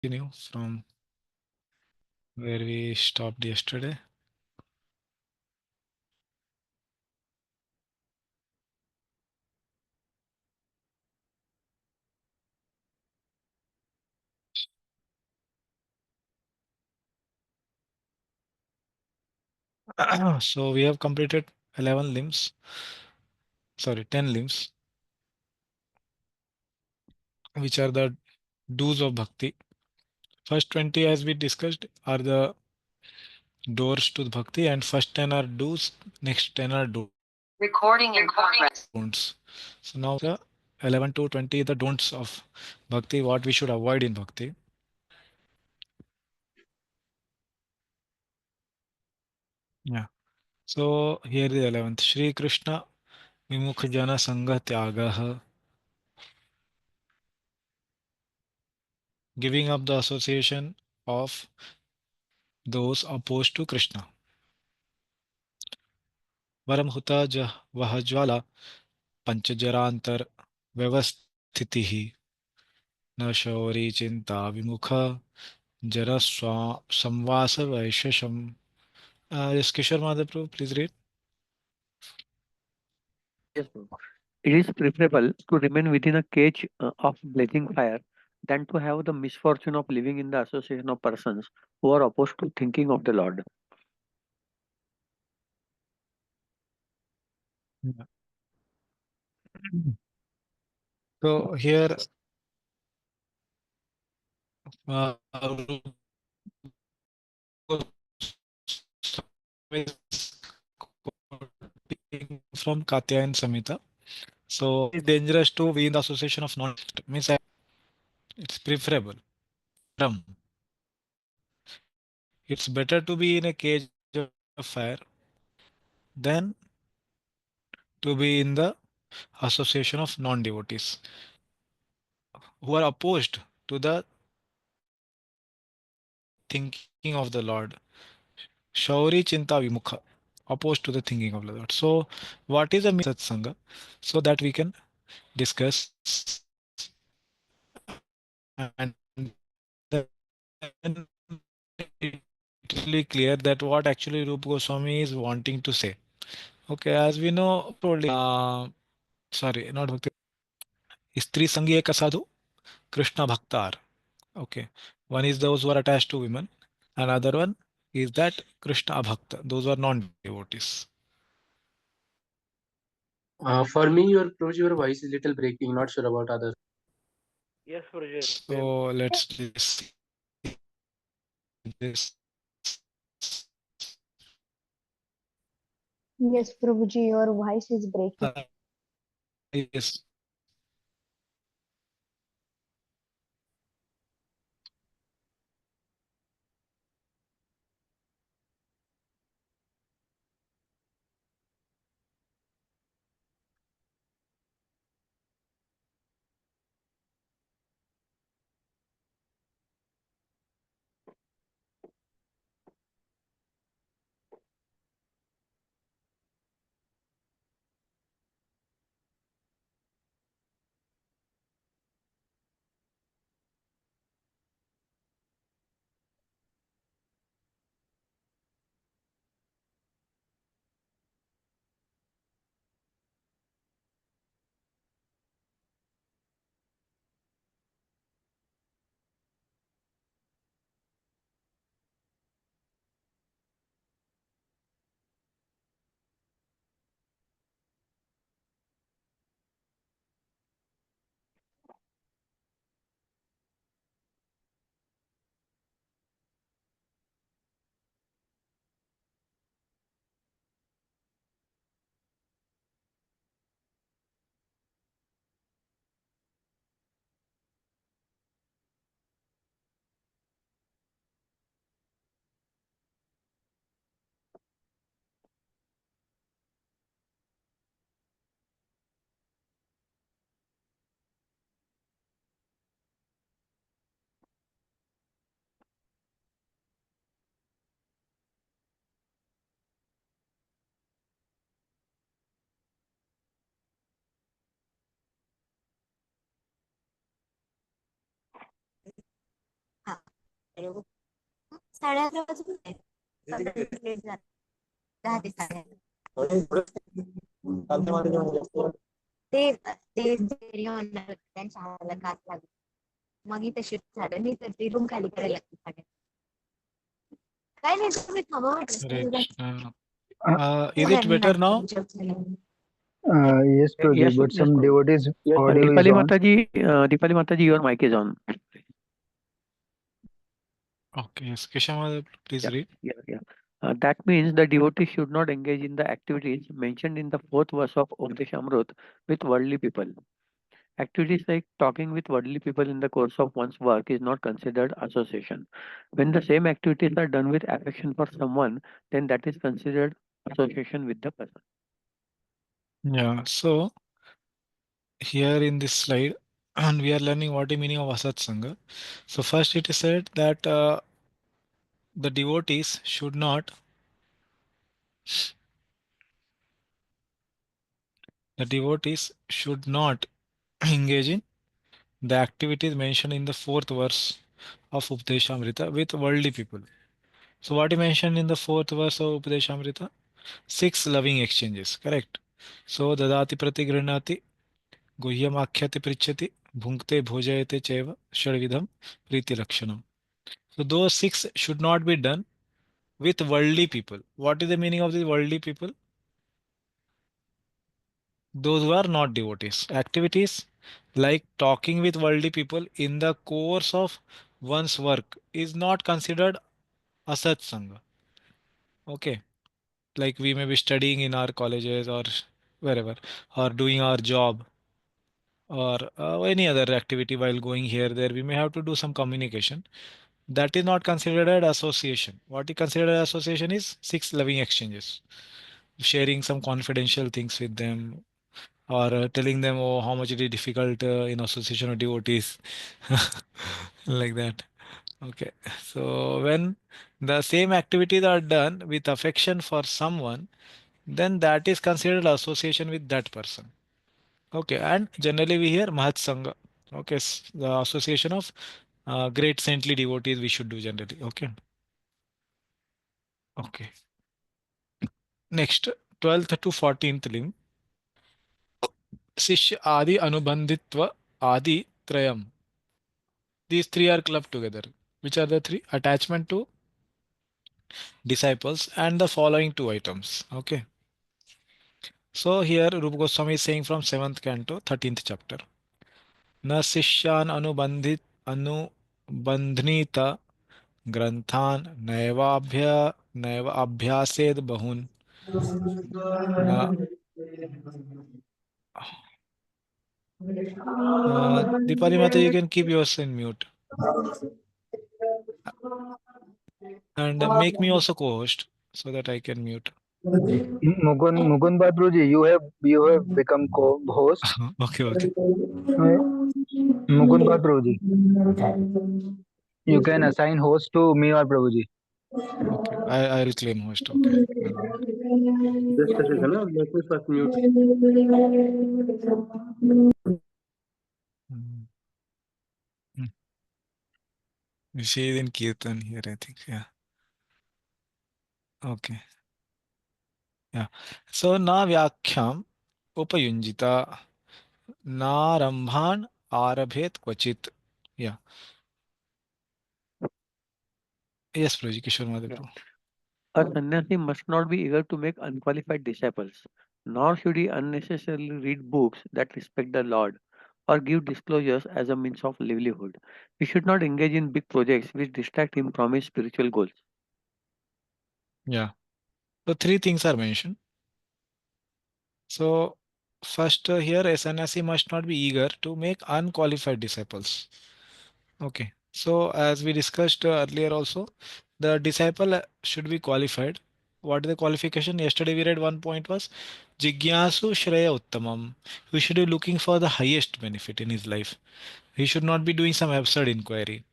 continue from where we stopped yesterday. So we have completed 11 limbs, sorry, 10 limbs, which are the do's of bhakti. First 20, as we discussed, are the doors to the bhakti, and first 10 are do's, next 10 are Recording in progress. don'ts. So now the 11 to 20, the don'ts of bhakti, what we should avoid in bhakti. Yeah. So here is the 11th. Shri Krishna Vimukha Jana Sangha Tyagaha. Giving up the association of those opposed to Krishna. Varamhuta Vahajwala Panchajarantar Vyavasthitihi न शौरी चिंता विमुख जरा संवास वैशेषम. Yes, Kishore Madhaprabhu, please read. Yes, bro. It is preferable to remain within a cage of blazing fire than to have the misfortune of living in the association of persons who are opposed to thinking of the Lord. Yeah. So here, uh, from Katya and Samita. So it's dangerous to be in the association of non means it's preferable. Ram. It's better to be in a cage of fire than to be in the association of non-devotees who are opposed to the thinking of the Lord. Shauri Chinta Vimukha, opposed to the thinking of the Lord. So, what is a satsanga? So that we can discuss, and then it will be clear that what actually Rupa Goswami is wanting to say. Okay, as we know, probably, sorry, not Bhakti. Stri Sangi Eka Sadhu, Krishna Bhaktar. Okay, one is those who are attached to women. Another one is that Krishna Bhakta. Those are non-devotees. For me, your voice is little breaking. Not sure about others. Yes, Prajit. So let's see this. Yes, Prabhuji, your voice is breaking. Yes. साडे 11 वाजून आहेत. Late झालं. 10 ते 11:30. ते ते घरी म्हणणार त्यांच्या हाताला काच लागली. मग इथं शिफ्ट झालं नाही तर ती रूम खाली करायला लागते सगळ्या. काय नाही तुम्ही थांबा Hare म्हटलं. Krishna. Uh, Is it better now? yes, Prabhuji, Yes, but yes, some Prabhu. devotees' audio is on. Dipali Mataji, your mic is on. Okay, yes. Keshav, please Yeah, read. yeah. That means the devotee should not engage in the activities mentioned in the fourth verse of Amrut with worldly people. Activities like talking with worldly people in the course of one's work is not considered association. When the same activities are done with affection for someone, then that is considered association with the person. Yeah, so here in this slide, and we are learning what the meaning of Asat Sangha. So first it is said that the devotees should not engage in the activities mentioned in the fourth verse of Upadeshamrita with worldly people. So what he mentioned in the fourth verse of Upadeshamrita? 6 loving exchanges, correct? So dadati pratigrinati, guhyamakyati prichati, bhunkte bhojayate cheva, shadvidham, priti lakshanam. So those 6 should not be done with worldly people. What is the meaning of the worldly people? Those who are not devotees. Activities like talking with worldly people in the course of one's work is not considered asat sangha. Okay, like we may be studying in our colleges or wherever, or doing our job, or any other activity while going here there, we may have to do some communication. That is not considered as association. What is considered as association is 6 loving exchanges, sharing some confidential things with them, or telling them, oh, how much it is difficult in association of devotees, like that. Okay, so when the same activities are done with affection for someone, then that is considered association with that person. Okay, and generally we hear Mahat Sangha. Okay, the association of great saintly devotees we should do generally. Okay, okay. Next, 12th to 14th limb. Sishya Adi Anubandhitva Adi Trayam. These three are clubbed together. Which are the three? Attachment to disciples and the following two items. Okay. So here Rupa Goswami is saying from 7th canto, 13th chapter. न शिष्यान् अनुबन्धनीत ग्रन्थान् नैव अभ्यासेद बहून् न Dipali Mata, you can keep yours in mute and make me also co-host so that I can mute. Mukund Badruji, you have become co-host. Okay, okay, Mukund Badruji, you can assign host to me or Prabhuji. okay. I'll claim host. Okay. Just a second, let me first mute. Mm. Mm. You see it in Kirtan here, I think. Yeah. Okay. Yeah. So na vyakhyam upayunjita narambhan arabhet kvachit. Yeah. Yes, Prabhuji, Kishore Madhav Yeah. Prabhu. A sannyasi must not be eager to make unqualified disciples, nor should he unnecessarily read books that respect the Lord or give disclosures as a means of livelihood. He should not engage in big projects which distract him from his spiritual goals. Yeah. So three things are mentioned. So first here, a sannyasi must not be eager to make unqualified disciples. Okay. So as we discussed earlier also, the disciple should be qualified. What is the qualification? Yesterday we read one point was Jigyasu Shreya Uttamam. We should be looking for the highest benefit in his life. He should not be doing some absurd inquiry.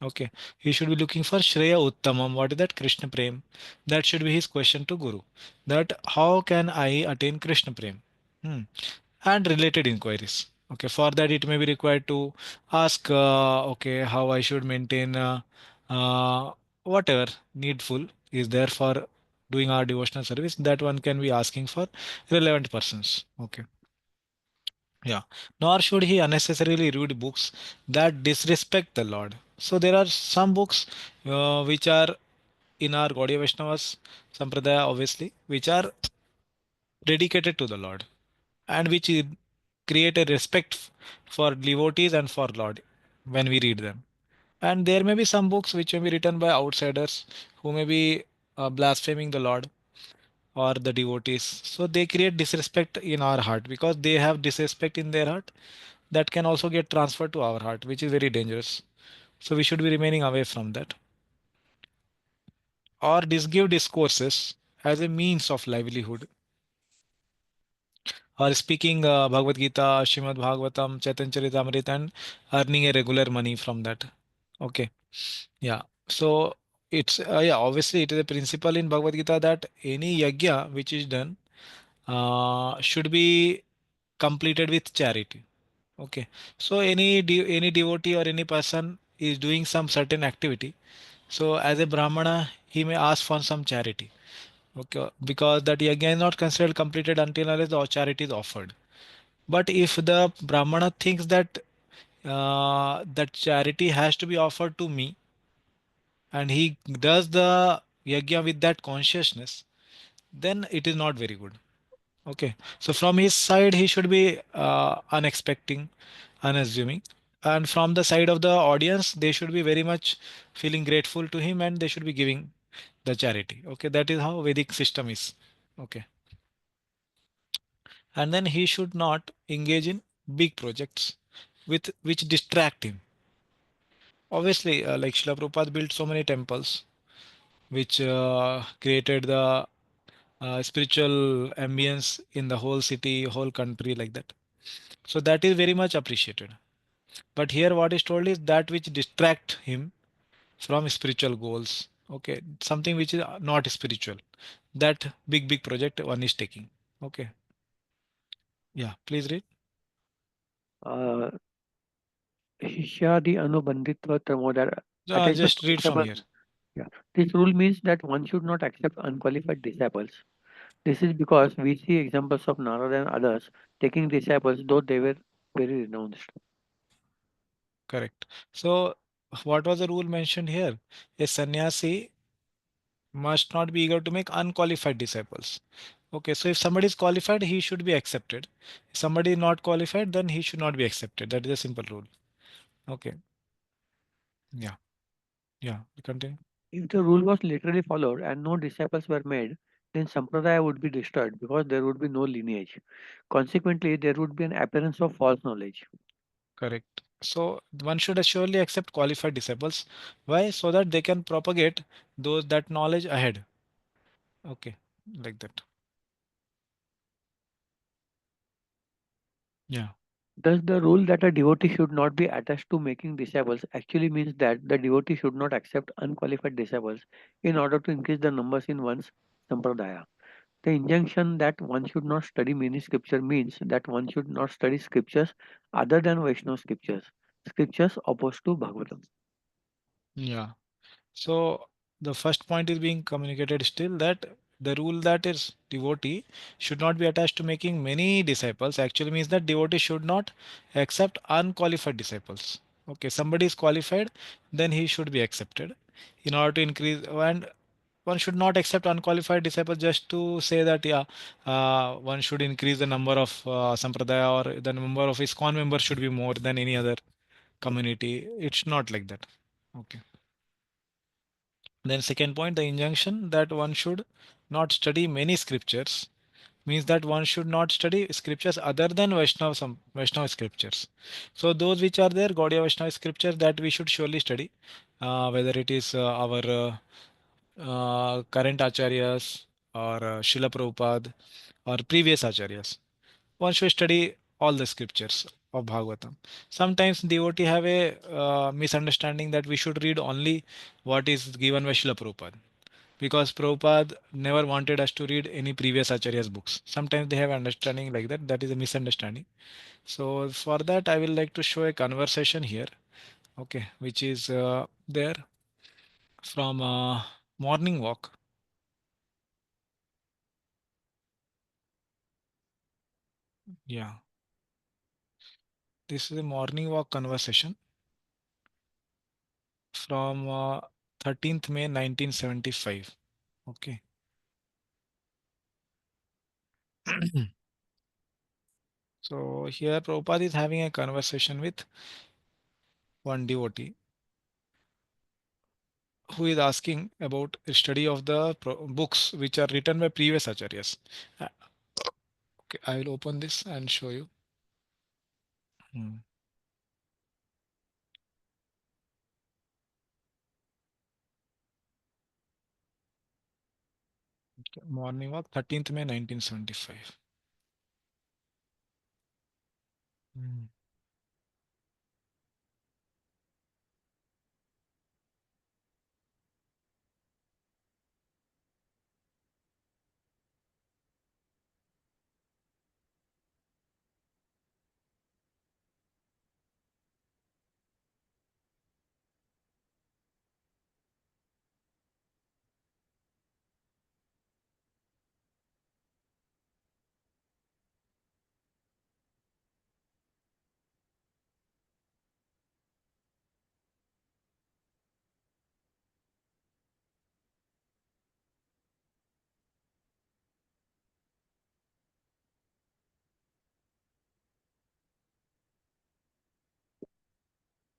Okay. He should be looking for Shreya Uttamam. What is that? Krishna Prem. That should be his question to Guru. That how can I attain Krishna Prem? Hmm. And related inquiries. Okay. For that, it may be required to ask, okay, how I should maintain uh, whatever needful is there for doing our devotional service, that one can be asking for relevant persons. Okay. Yeah. Nor should he unnecessarily read books that disrespect the Lord. So there are some books which are in our Gaudiya Vaishnavas Sampradaya, obviously, which are dedicated to the Lord and which create a respect for devotees and for Lord when we read them. And there may be some books which may be written by outsiders who may be blaspheming the Lord or the devotees. So they create disrespect in our heart because they have disrespect in their heart that can also get transferred to our heart, which is very dangerous. So we should be remaining away from that. Or give discourses as a means of livelihood. Or speaking Bhagavad Gita, Shrimad Bhagavatam, Chaitanya Charitamrita, and earning a regular money from that. Okay. Yeah. So it's yeah, obviously it is a principle in Bhagavad Gita that any yajna which is done should be completed with charity. Okay. So any devotee or any person is doing some certain activity. So as a Brahmana, he may ask for some charity. Okay. Because that yajna is not considered completed until unless the charity is offered. But if the Brahmana thinks that that charity has to be offered to me, and he does the yajna with that consciousness, then it is not very good. Okay. So from his side, he should be unexpecting, unassuming. And from the side of the audience, they should be very much feeling grateful to him and they should be giving the charity. Okay. That is how Vedic system is. Okay. And then he should not engage in big projects with which distract him. Obviously, like Srila Prabhupada built so many temples which created the spiritual ambience in the whole city, whole country, like that. So that is very much appreciated. But here what is told is that which distract him from spiritual goals. Okay, something which is not spiritual. That big project one is taking. Okay. Yeah, please read. Uh, Shishyadi Anubandhitva Tamodar. Attachment Just to read from disciple. here. Yeah. This rule means that one should not accept unqualified disciples. This is because we see examples of Narada and others taking disciples, though they were very renounced. Correct. So what was the rule mentioned here? A sannyasi must not be eager to make unqualified disciples. Okay, so if somebody is qualified, he should be accepted. If somebody is not qualified, then he should not be accepted. That is a simple rule. Okay. Yeah. Yeah. Continue. If the rule was literally followed and no disciples were made, then Sampradaya would be destroyed because there would be no lineage. Consequently, there would be an appearance of false knowledge. Correct. So one should surely accept qualified disciples. Why? So that they can propagate that knowledge ahead. Okay. Like that. Yeah. Thus, the rule that a devotee should not be attached to making disciples actually means that the devotee should not accept unqualified disciples in order to increase the numbers in one's Sampradaya. The injunction that one should not study many scripture means that one should not study scriptures other than Vaishnava scriptures opposed to Bhagavatam. Yeah. So the first point is being communicated still that the rule that is devotee should not be attached to making many disciples actually means that devotee should not accept unqualified disciples. Okay, somebody is qualified, then he should be accepted in order to increase. And one should not accept unqualified disciples just to say that yeah, one should increase the number of sampradaya or the number of ISKCON members should be more than any other community. It's not like that. Okay. Then second point, the injunction that one should not study many scriptures means that one should not study scriptures other than Vaishnava scriptures. So those which are there, Gaudiya Vaishnava scriptures that we should surely study, whether it is our current acharyas or Srila Prabhupada or previous acharyas. One should study all the scriptures of Bhagavatam. Sometimes devotee have a misunderstanding that we should read only what is given by Srila Prabhupada because Prabhupada never wanted us to read any previous Acharya's books. Sometimes they have understanding like that. That is a misunderstanding. So for that, I will like to show a conversation here. Okay, which is there. from Morning Walk. Yeah, this is a Morning Walk conversation from 13th May 1975. Okay. So here Prabhupada is having a conversation with one devotee who is asking about a study of the books which are written by previous acharyas. Uh, Okay, I will open this and show you. Hmm. Okay, Morning Walk, 13th May 1975. Hmm.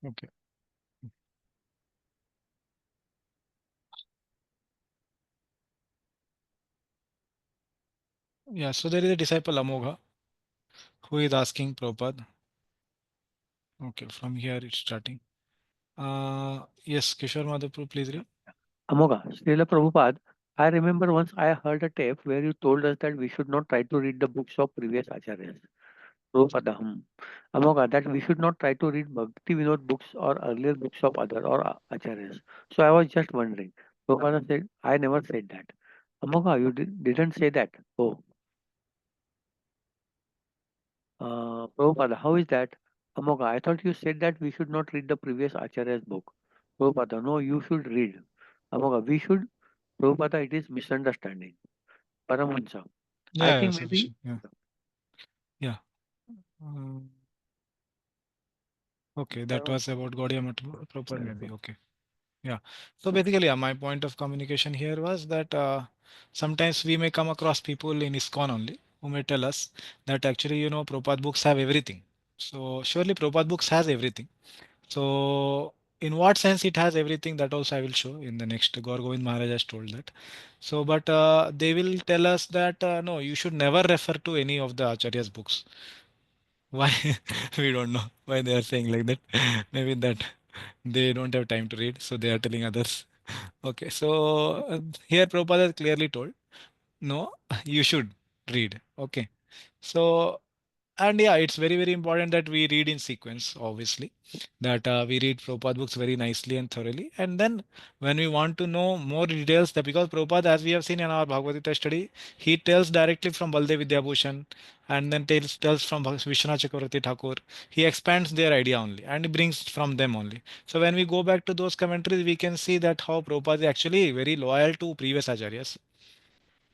Okay. Yeah, so there is a disciple Amogha who is asking Prabhupada. Okay, from here it's starting. Yes, Kishore Madhapur, please read. Amoga, Srila Prabhupada, I remember once I heard a tape where you told us that we should not try to read the books of previous acharyas. Prabhupada, Amoga, that we should not try to read Bhakti Vinod books or earlier books of other or acharyas. So I was just wondering. Prabhupada said, I never said that. Amoga, you didn't say that. Oh, Prabhupada, how is that? Amoga, I thought you said that we should not read the previous acharya's book. Prabhupada, no, you should read. Amoga, we should. Prabhupada, it is misunderstanding. Paramahansa. I Yeah, yeah, think maybe sufficient. Yeah, yeah. Um, okay, that was about Gaudiya Math proper maybe. Okay. Yeah. So basically, yeah, my point of communication here was that sometimes we may come across people in ISKCON only who may tell us that actually, Prabhupada books have everything. So surely Prabhupada books has everything. So in what sense it has everything, that also I will show in the next. Gaur Govind Maharaj has told that. So, but they will tell us that no, you should never refer to any of the Acharya's books. Why? We don't know why they are saying like that. Maybe that they don't have time to read, so they are telling others. Okay, so here Prabhupada has clearly told, no, you should read. Okay, so and yeah, it's very, very important that we read in sequence, obviously, that we read Prabhupada books very nicely and thoroughly. And then when we want to know more details, that because Prabhupada, as we have seen in our Bhagavad Gita study, he tells directly from Baldev Vidyabhushan and then tells from Vishwanath Chakravarti Thakur. He expands their idea only and he brings from them only. So when we go back to those commentaries, we can see that how Prabhupada is actually very loyal to previous acharyas.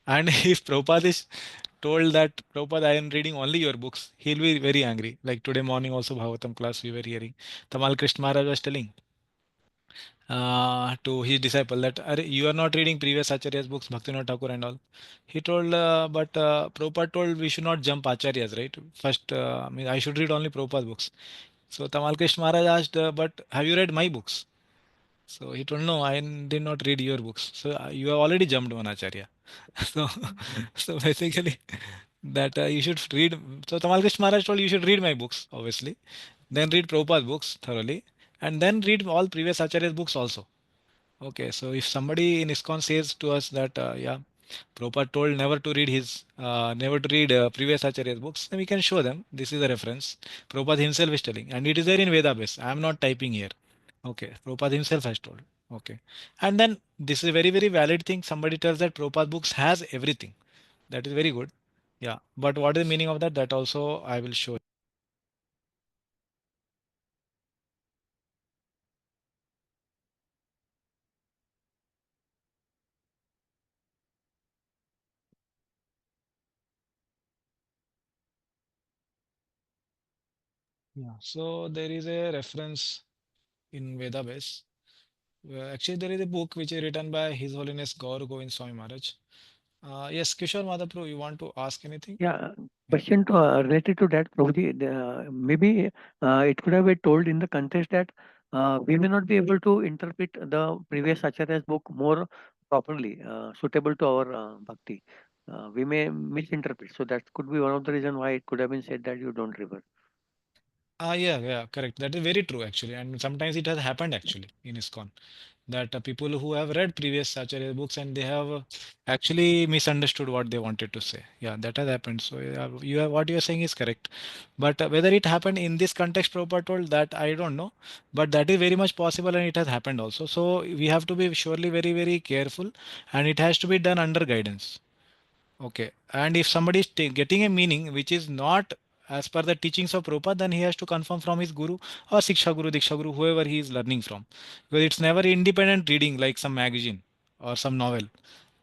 And if Prabhupada is told that Prabhupada, I am reading only your books, he'll be very angry. Like today morning, also Bhagavatam class, we were hearing. Tamal Krishna Maharaj was telling to his disciple that you are not reading previous Acharya's books, Bhaktivinoda Thakur and all. He told, but Prabhupada told we should not jump Acharyas, right? First, I mean, I should read only Prabhupada books. So Tamal Krishna Maharaj asked, but have you read my books? So he told, no, I did not read your books. So you have already jumped one Acharya. So, so basically, that you should read. So Tamal Krishna Maharaj told you should read my books, obviously. Then read Prabhupada's books thoroughly. And then read all previous Acharya's books also. Okay, so if somebody in ISKCON says to us that, yeah, Prabhupada told never to read previous Acharya's books, then we can show them this is a reference. Prabhupada himself is telling, and it is there in Veda base. I am not typing here. Okay, Prabhupada himself has told. Okay, and then this is a very, very valid thing. Somebody tells that Prabhupada books has everything. That is very good. Yeah, but what is the meaning of that? That also I will show. Yeah. So there is a reference in Veda base. Actually, there is a book which is written by His Holiness Gaur Govind Swami Maharaj. Yes, Kishore Madhaprabhu, you want to ask anything? Yeah, Yeah. question to related to that, Prabhuji. Maybe it could have been told in the context that we may not be able to interpret the previous Acharya's book more properly, suitable to our bhakti. We may misinterpret. So that could be one of the reason why it could have been said that you don't refer. Yeah, yeah, correct. That is very true actually, and sometimes it has happened actually in ISKCON that people who have read previous Acharya books and they have actually misunderstood what they wanted to say. Yeah, that has happened. So yeah, you have what you are saying is correct, but whether it happened in this context, Prabhupada told that I don't know, but that is very much possible and it has happened also. So we have to be surely very very careful, and it has to be done under guidance. Okay. And if somebody is getting a meaning which is not as per the teachings of Prabhupada, then he has to confirm from his guru or Siksha Guru, Diksha Guru, whoever he is learning from. Because it's never independent reading like some magazine or some novel.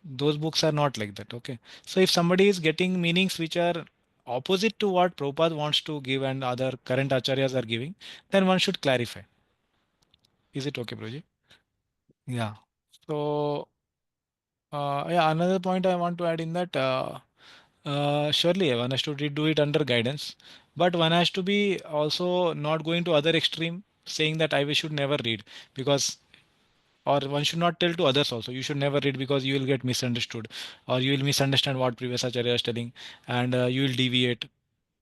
Those books are not like that. Okay. So if somebody is getting meanings which are opposite to what Prabhupada wants to give and other current acharyas are giving, then one should clarify. Is it okay, Proji? Yeah. So, yeah, another point I want to add in that. Surely one has to do it under guidance, but one has to be also not going to other extreme, saying that I should never read because, or one should not tell to others also you should never read because you will get misunderstood or you will misunderstand what previous acharya is telling and you will deviate.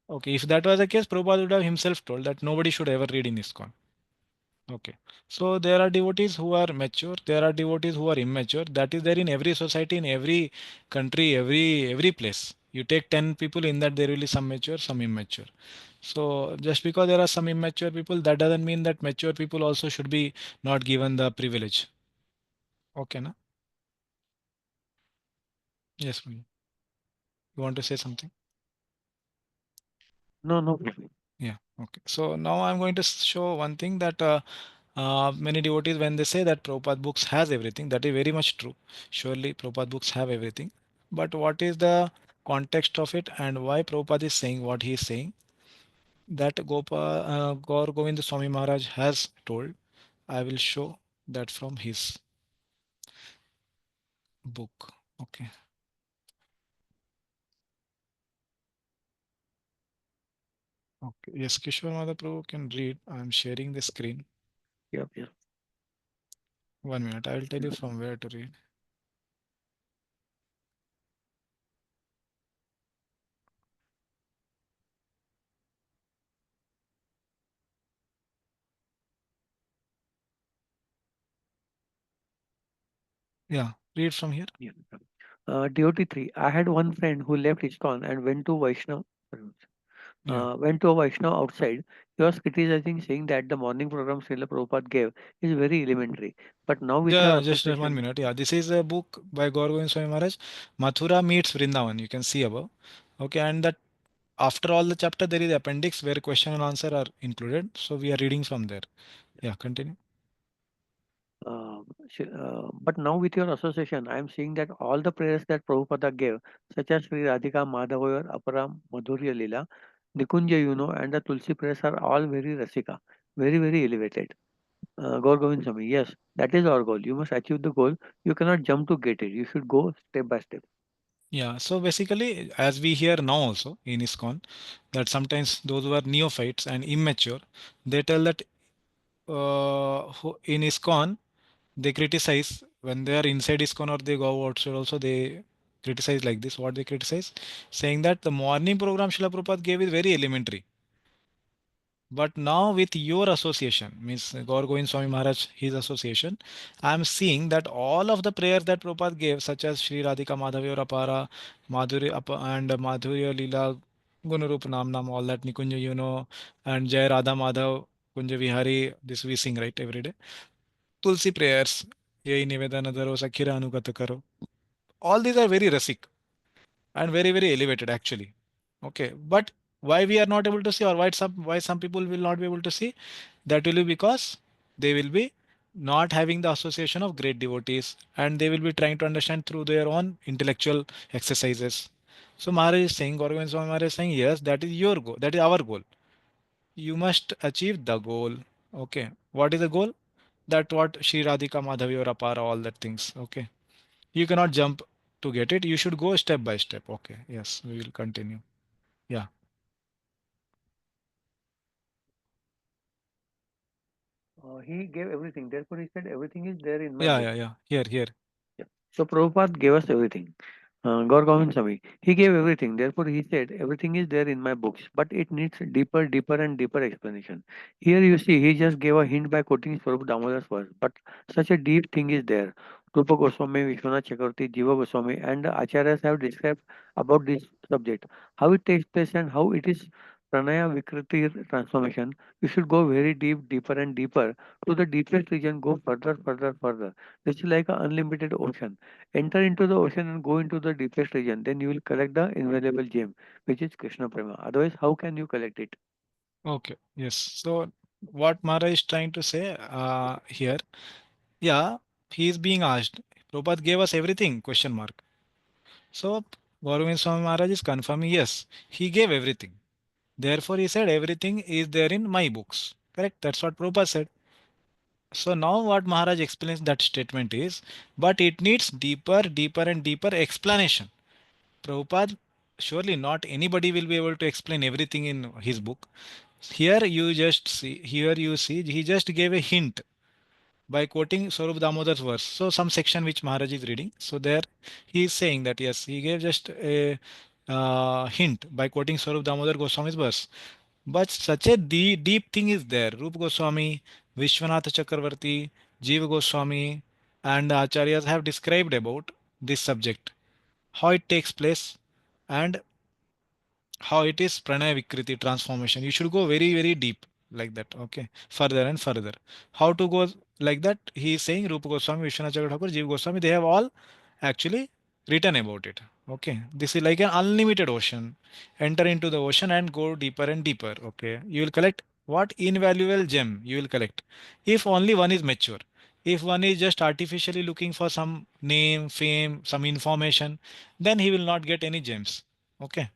Okay, if that was the case, Prabhupada would have himself told that nobody should ever read in ISKCON. Okay. So there are devotees who are mature, there are devotees who are immature. That is there in every society, in every country, every place. You take 10 people in that there will be some mature, some immature. So just because there are some immature people, that doesn't mean that mature people also should be not given the privilege. Okay, na? Yes, Muni. You want to say something? No, no, Prabhuji. Yeah. Okay. So now I'm going to show one thing that many devotees, when they say that Prabhupada books has everything, that is very much true. Surely Prabhupada books have everything. But what is the context of it and why Prabhupada is saying what he is saying? That Gaur Govind Swami Maharaj has told. I will show that from his book. Okay. Okay. Yes, Kishore Madhaprabhu can read. I am sharing the screen. Yep, yep. 1 minute. I will tell you from where to read. Yeah. Read from here. Yeah. DOT 3. I had one friend who left ISKCON and went to Vaishnav. Yeah. Went to a Vaishnav outside. He was criticizing, saying that the morning program Srila Prabhupada gave is very elementary. But now with your Just 1 association, minute. Yeah, this is a book by Gaur Govind Swami Maharaj, Mathura meets Vrindavan. You can see above. Okay, and that after all the chapter there is appendix where question and answer are included. So we are reading from there. Yeah, continue. but now with your association, I am seeing that all the prayers that Prabhupada gave, such as Sri Radhika Madhava, Aparam, Madhurya Lila, Nikunja, and the Tulsi prayers are all very rasika, very, very elevated. Gaur Govind Swami, yes, that is our goal. You must achieve the goal. You cannot jump to get it. You should go step by step. Yeah, so basically, as we hear now also in ISKCON, that sometimes those who are neophytes and immature, they tell that in ISKCON, they criticize when they are inside ISKCON or they go outside also, they criticize like this. What they criticize? Saying that the morning program Srila Prabhupada gave is very elementary. But now with your association, means Gaur Govind Swami Maharaj, his association, I am seeing that all of the prayers that Prabhupada gave, such as Sri Radhika Madhavi or Apara, and Madhurya Lila, Gunarup Nam Nam, all that Nikunja, and Jai Radha Madhav, Kunja Vihari, this we sing right every day. Tulsi prayers, Yei Nivedana Daro, Sakhira Anugata Karo. All these are very rasik and very very elevated actually. Okay, but why we are not able to see, or why some people will not be able to see, that will be because they will be not having the association of great devotees and they will be trying to understand through their own intellectual exercises. So Maharaj is saying, Gaurav Swami Maharaj is saying, yes, that is your goal, that is our goal. you must achieve the goal. Okay. What is the goal? That what Shri Radhika Madhavi or Apara, all that things. Okay. You cannot jump to get it. You should go step by step. Okay. Yes, we will continue. Yeah. He gave everything. Therefore, he said, everything is there in my Yeah, book. yeah, yeah. Here, here. Yeah. So Prabhupada gave us everything. Gaur Govind Swami, he gave everything. Therefore, he said, everything is there in my books, but it needs deeper, deeper, and deeper explanation. Here you see, he just gave a hint by quoting Swarup Damodar's verse, but such a deep thing is there. Rupa Goswami, Vishwanath Chakravarti, Jiva Goswami, and the Acharyas have described about this subject, how it takes place and how it is pranaya vikriti transformation. You should go very deep, deeper, and deeper to the deepest region. Go further, further, further. This is like an unlimited ocean. Enter into the ocean and go into the deepest region. Then you will collect the invaluable gem, which is Krishna Prema. Otherwise, how can you collect it? Okay. Yes. So what Maharaj is trying to say here, yeah, he is being asked. Prabhupada gave us everything? Question mark. So Gaurav Swami Maharaj is confirming, yes, he gave everything. Therefore, he said everything is there in my books. Correct? That's what Prabhupada said. So now what Maharaj explains that statement is, but it needs deeper, deeper and deeper explanation. Prabhupada, surely not anybody will be able to explain everything in his book. Here you see, he just gave a hint by quoting Swarup Damodar's verse. So some section which Maharaj is reading. So there he is saying that yes, he gave just a hint by quoting Swarup Damodar Goswami's verse. But such a deep thing is there. Rupa Goswami, Vishwanath Chakravarti, Jiva Goswami, and the Acharyas have described about this subject, how it takes place, and how it is pranay vikriti transformation. You should go very very deep like that. Okay, further and further. How to go like that? He is saying Rupa Goswami, Vishwanath Chakravarti, Jiva Goswami, they have all actually written about it. Okay, this is like an unlimited ocean. Enter into the ocean and go deeper and deeper. Okay, you will collect what invaluable gem you will collect. If only one is mature, if one is just artificially looking for some name, fame, some information, then he will not get any gems. Okay,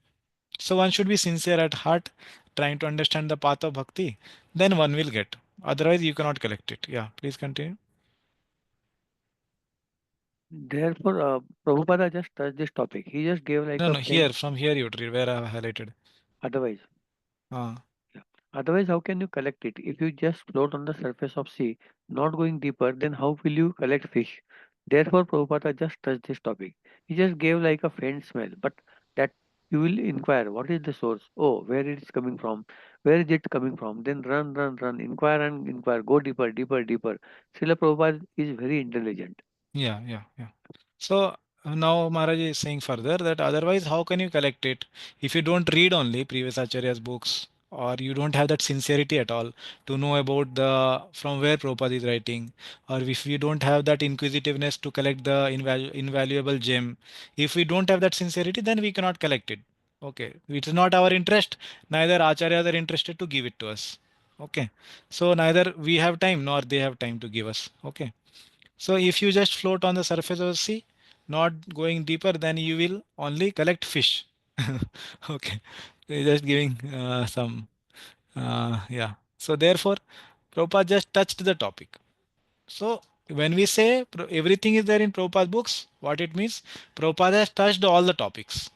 so one should be sincere at heart, trying to understand the path of bhakti. Then one will get. Otherwise, you cannot collect it. Yeah, please continue. Therefore, Prabhupada just touched this topic. He just gave like No, a no. faint. Here, from here you would read where I have highlighted. Otherwise, Uh, yeah. Otherwise, how can you collect it? If you just float on the surface of sea, not going deeper, then how will you collect fish? Therefore, Prabhupada just touched this topic. He just gave like a faint smell, but that you will inquire what is the source? Oh, where it is coming from? Where is it coming from? Then run, run, run, inquire and inquire, go deeper, deeper, deeper. Srila Prabhupada is very intelligent. yeah, yeah, yeah. So now Maharaj is saying further that otherwise, how can you collect it if you don't read only previous Acharya's books, or you don't have that sincerity at all to know about the from where Prabhupada is writing, or if you don't have that inquisitiveness to collect the invaluable gem, if we don't have that sincerity, then we cannot collect it. Okay, it is not our interest. Neither Acharyas are interested to give it to us. Okay, so neither we have time nor they have time to give us. Okay. So if you just float on the surface of the sea, not going deeper, then you will only collect fish. Okay, so just giving some, yeah. So therefore, Prabhupada just touched the topic. So when we say everything is there in Prabhupada's books, what it means, Prabhupada has touched all the topics.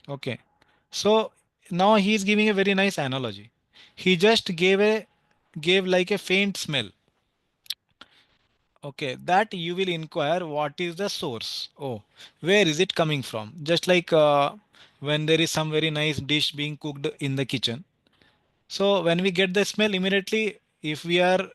Okay, so now he is giving a very nice analogy. He just gave like a faint smell. Okay, that you will inquire what is the source. Oh, where is it coming from? Just like when there is some very nice dish being cooked in the kitchen. So when we get the smell immediately, if we have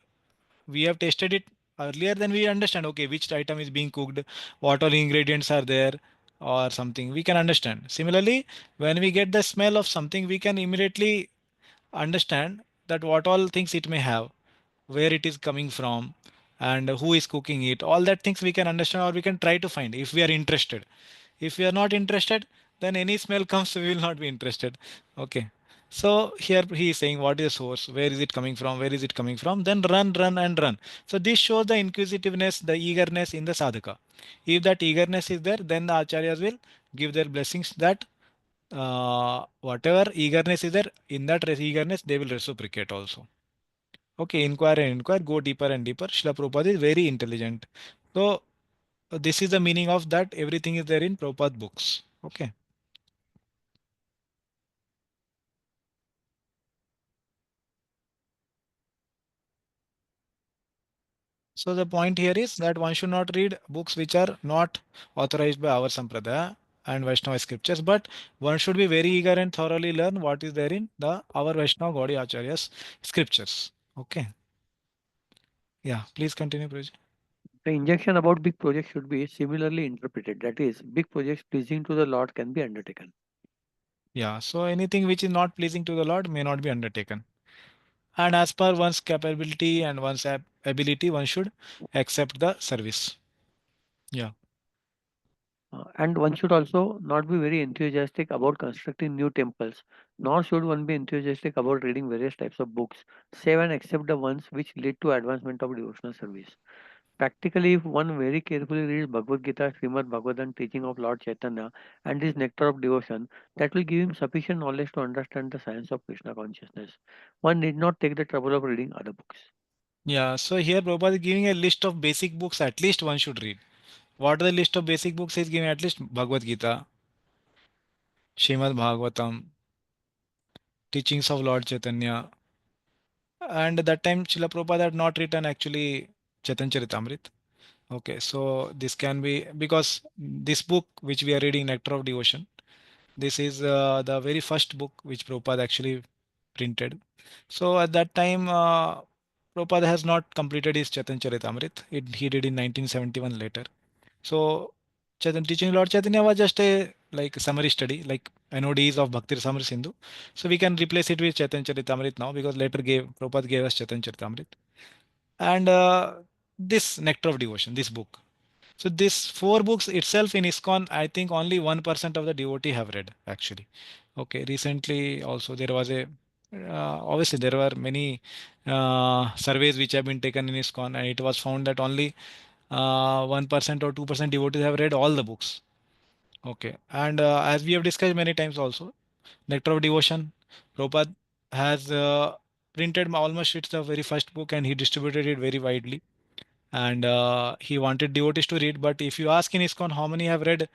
tasted it earlier, then we understand okay which item is being cooked, what all ingredients are there, or something. We can understand. Similarly, when we get the smell of something, we can immediately understand that what all things it may have, where it is coming from, and who is cooking it. All that things we can understand or we can try to find if we are interested. If we are not interested, then any smell comes, we will not be interested. Okay. So here he is saying what is the source, where is it coming from, where is it coming from, then run, run and run. So this shows the inquisitiveness, the eagerness in the sadhaka. If that eagerness is there, then the acharyas will give their blessings that whatever eagerness is there, in that eagerness, they will reciprocate also. Okay, inquire and inquire, go deeper and deeper. Srila Prabhupada is very intelligent. So this is the meaning of that. Everything is there in Prabhupada books. Okay. So the point here is that one should not read books which are not authorized by our Sampradaya and Vaishnava scriptures, but one should be very eager and thoroughly learn what is there in the our Vaishnava Gaudiya Acharya's scriptures. Okay. Yeah, please continue, Praj. The injunction about big projects should be similarly interpreted. That is, big projects pleasing to the Lord can be undertaken. Yeah, so anything which is not pleasing to the Lord may not be undertaken. And as per one's capability and one's ability, one should accept the service. Yeah. And one should also not be very enthusiastic about constructing new temples, nor should one be enthusiastic about reading various types of books, save and except the ones which lead to advancement of devotional service. Practically, if one very carefully reads Bhagavad Gita, Srimad Bhagavatam, teaching of Lord Chaitanya, and his nectar of devotion, that will give him sufficient knowledge to understand the science of Krishna consciousness. One need not take the trouble of reading other books. Yeah. So here Prabhupada is giving a list of basic books at least one should read. What are the list of basic books? He is giving at least Bhagavad Gita, Srimad Bhagavatam, teachings of Lord Chaitanya. And that time Srila Prabhupada had not written actually Chaitanya Charitamrit. Okay, so this can be because this book which we are reading, Nectar of Devotion, this is the very first book which Prabhupada actually printed. So at that time, Prabhupada has not completed his Chaitanya Charitamrit. He did in 1971 later. So Chaitanya, teaching Lord Chaitanya was just a like summary study, like NODs of Bhakti Rasamrita Sindhu. So we can replace it with Chaitanya Charitamrit now because later Prabhupada gave us Chaitanya Charitamrit. And this Nectar of Devotion, this book. So this four books itself in ISKCON, I think only 1% of the devotee have read actually. Okay, recently also there was a obviously there were many surveys which have been taken in ISKCON, and it was found that only 1% or 2% devotees have read all the books. Okay, and as we have discussed many times also, Nectar of Devotion, Prabhupada has printed almost it's the very first book and he distributed it very widely, and he wanted devotees to read. But if you ask in ISKCON how many have read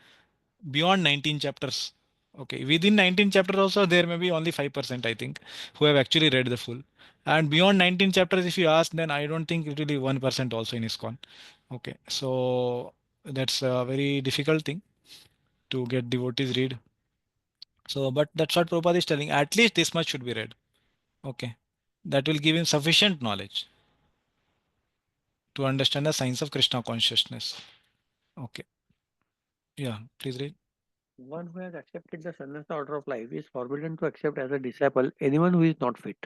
beyond 19 chapters, okay, within 19 chapters also there may be only 5% I think who have actually read the full. And beyond 19 chapters, if you ask, then I don't think it will be 1% also in ISKCON. Okay, so that's a very difficult thing to get devotees read. So, but that's what Prabhupada is telling. At least this much should be read. Okay, that will give him sufficient knowledge to understand the science of Krishna consciousness. Okay, yeah, please read. One who has accepted the sannyasa order of life is forbidden to accept as a disciple anyone who is not fit.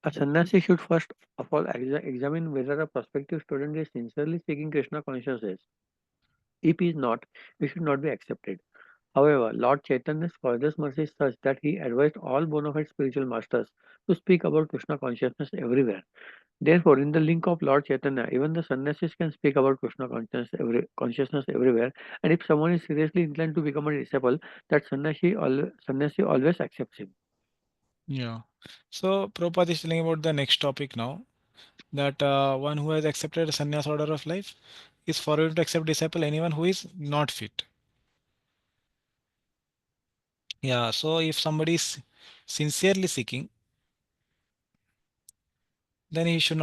A sannyasi should first of all examine whether a prospective student is sincerely seeking Krishna consciousness. If he is not, he should not be accepted. However, Lord Chaitanya's furthest mercy is such that he advised all bona fide spiritual masters to speak about Krishna consciousness everywhere. Therefore, in the link of Lord Chaitanya, even the sannyasis can speak about Krishna consciousness everywhere. And if someone is seriously inclined to become a disciple, that sannyasi always accepts him. Yeah. So Prabhupada is telling about the next topic now, that one who has accepted a sannyas order of life is forbidden to accept disciple anyone who is not fit. Yeah. So if somebody is sincerely seeking, then he should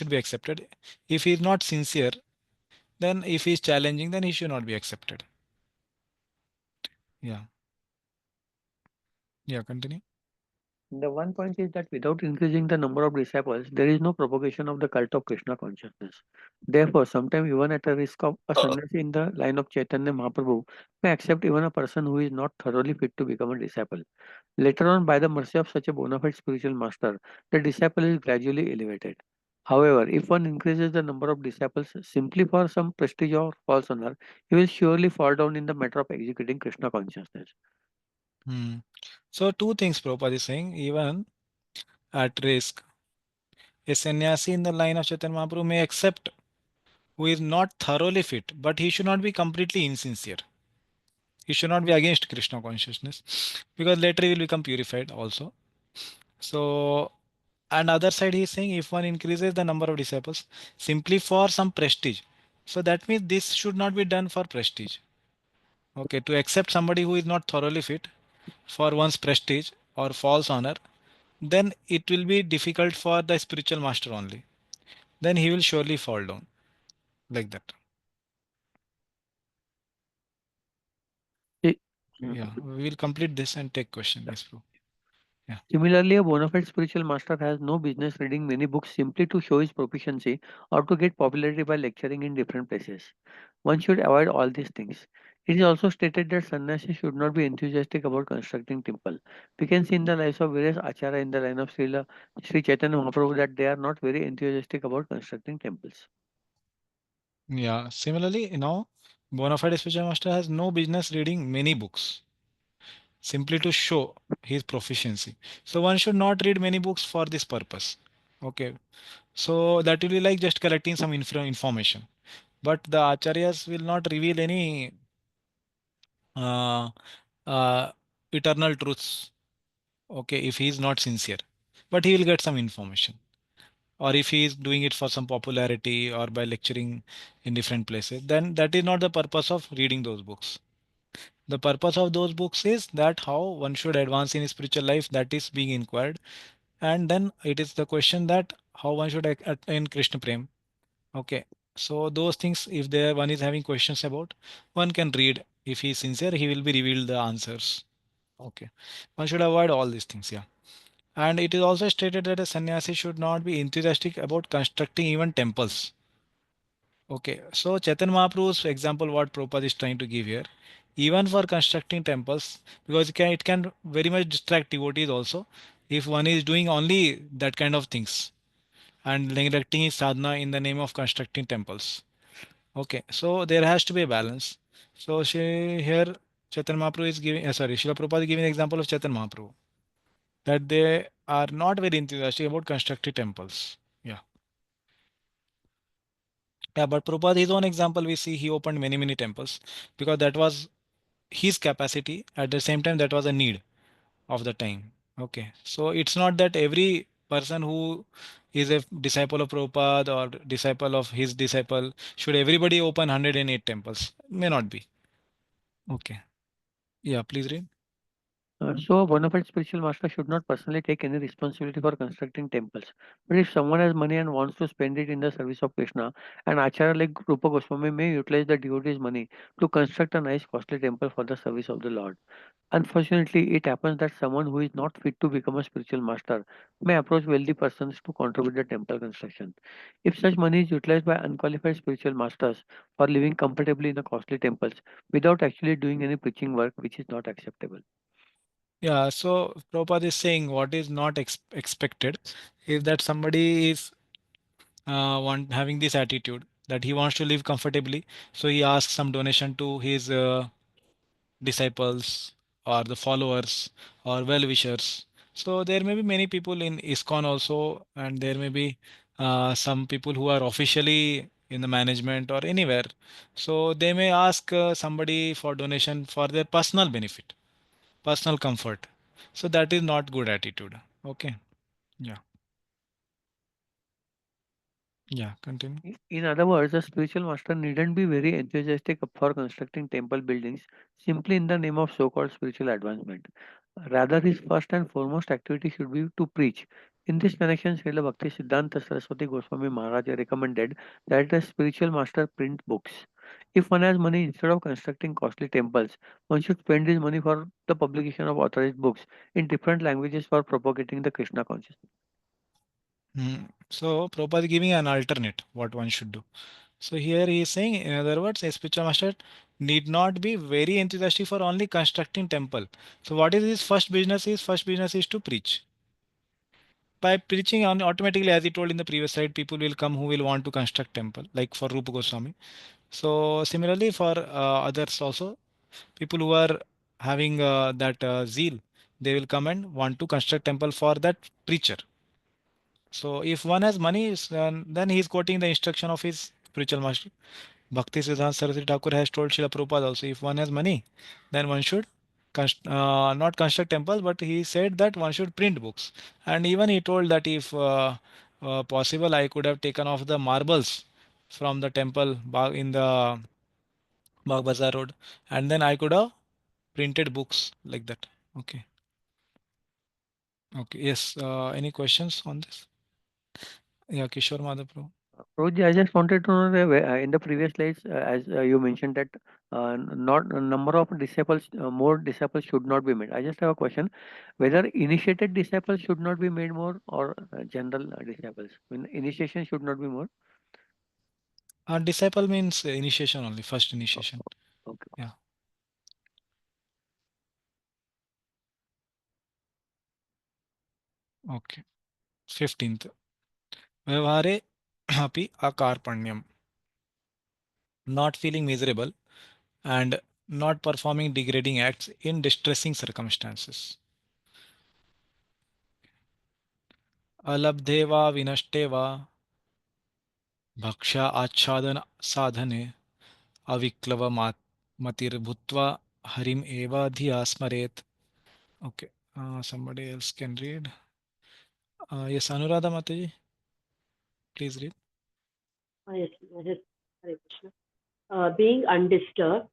be accepted. If he is not sincere, then if he is challenging, then he should not be accepted. Yeah. Yeah. Continue. The one point is that without increasing the number of disciples, there is no propagation of the cult of Krishna consciousness. Therefore, sometimes even at a risk of a sannyasi in the line of Chaitanya Mahaprabhu may accept even a person who is not thoroughly fit to become a disciple. Later on, by the mercy of such a bona fide spiritual master, the disciple is gradually elevated. However, if one increases the number of disciples simply for some prestige or false honor, he will surely fall down in the matter of executing Krishna consciousness. Hmm. So two things Prabhupada is saying, even at risk, a sannyasi in the line of Chaitanya Mahaprabhu may accept who is not thoroughly fit, but he should not be completely insincere. He should not be against Krishna consciousness because later he will become purified also. So, and other side he is saying if one increases the number of disciples simply for some prestige, so that means this should not be done for prestige. Okay, to accept somebody who is not thoroughly fit for one's prestige or false honor, then it will be difficult for the spiritual master only. Then he will surely fall down like that. I- Yeah, we will complete this and take question. Yes, bro. Yeah. Similarly, a bona fide spiritual master has no business reading many books simply to show his proficiency or to get popularity by lecturing in different places. One should avoid all these things. It is also stated that sannyasis should not be enthusiastic about constructing temple. We can see in the lives of various acharya in the line of Sri Chaitanya Mahaprabhu that they are not very enthusiastic about constructing temples. Yeah. Similarly, bona fide spiritual master has no business reading many books simply to show his proficiency. So one should not read many books for this purpose. Okay. So that will be like just collecting some information. But the acharyas will not reveal any uh, uh, eternal truths. Okay, if he is not sincere, but he will get some information. Or if he is doing it for some popularity or by lecturing in different places, then that is not the purpose of reading those books. The purpose of those books is that how one should advance in his spiritual life, that is being inquired. And then it is the question that how one should attain Krishna Prem. Okay. So those things, if there one is having questions about, one can read. If he is sincere, he will be revealed the answers. Okay. One should avoid all these things. Yeah. And it is also stated that a sannyasi should not be enthusiastic about constructing even temples. Okay, so Chaitanya Mahaprabhu's example, what Prabhupada is trying to give here, even for constructing temples, because it can very much distract devotees also if one is doing only that kind of things and neglecting his sadhana in the name of constructing temples. Okay, so there has to be a balance. So here Chaitanya Mahaprabhu is giving, sorry, Srila Prabhupada is giving an example of Chaitanya Mahaprabhu that they are not very enthusiastic about constructing temples. Yeah. Yeah, but Prabhupada, his own example, we see he opened many, many temples because that was his capacity. At the same time, that was a need of the time. Okay. So it's not that every person who is a disciple of Prabhupada or disciple of his disciple should everybody open 108 temples. May not be. Okay. Yeah, please read. So, a bona fide spiritual master should not personally take any responsibility for constructing temples. But if someone has money and wants to spend it in the service of Krishna, an acharya like Rupa Goswami may utilize the devotee's money to construct a nice, costly temple for the service of the Lord. Unfortunately, it happens that someone who is not fit to become a spiritual master may approach wealthy persons to contribute the temple construction. If such money is utilized by unqualified spiritual masters for living comfortably in the costly temples without actually doing any preaching work, which is not acceptable. Yeah, so Prabhupada is saying what is not expected is that somebody is having this attitude that he wants to live comfortably. So he asks some donation to his disciples or the followers or well-wishers. So there may be many people in ISKCON also, and there may be some people who are officially in the management or anywhere. So they may ask somebody for donation for their personal benefit, personal comfort. So that is not good attitude. Okay. Yeah. Yeah. Continue. In other words, a spiritual master needn't be very enthusiastic for constructing temple buildings simply in the name of so called spiritual advancement. Rather, his first and foremost activity should be to preach. In this connection, Srila Bhakti Siddhanta Saraswati Goswami Maharaj recommended that a spiritual master print books. If one has money, instead of constructing costly temples, one should spend his money for the publication of authorized books in different languages for propagating the Krishna consciousness. So Prabhupada is giving an alternate what one should do. So here he is saying, in other words, a spiritual master need not be very enthusiastic for only constructing temple. So what is his first business? His first business is to preach. By preaching on automatically, as he told in the previous slide, people will come who will want to construct temple, like for Rupa Goswami. So similarly for others also, people who are having that zeal, they will come and want to construct temple for that preacher. So if one has money, then he is quoting the instruction of his spiritual master. Bhakti Siddhanta Saraswati Thakur has told Srila Prabhupada also, if one has money, then one should not construct temples, but he said that one should print books. And even he told that if possible, I could have taken off the marbles from the temple in the Bagh Bazaar Road, and then I could have printed books like that. Okay. Okay. Yes. Any questions on this? Yeah, Kishore Madhav. Roji, I just wanted to know in the previous slides, as you mentioned that not a number of disciples, more disciples should not be made. I just have a question, whether initiated disciples should not be made more or general disciples. When initiation should not be more. Disciple means initiation only, first Oh, initiation. okay. Yeah. Okay. 15th. Vyavhare api akarpanyam. Not feeling miserable and not performing degrading acts in distressing circumstances. Alabdhe va vinashte va bhaksha achhadan sadhane aviklava matir bhutva harim eva dhiya smaret. Okay. Somebody else can read. Yes, Anuradha Mataji, please read. Yes, yes, Hare Krishna. Being undisturbed,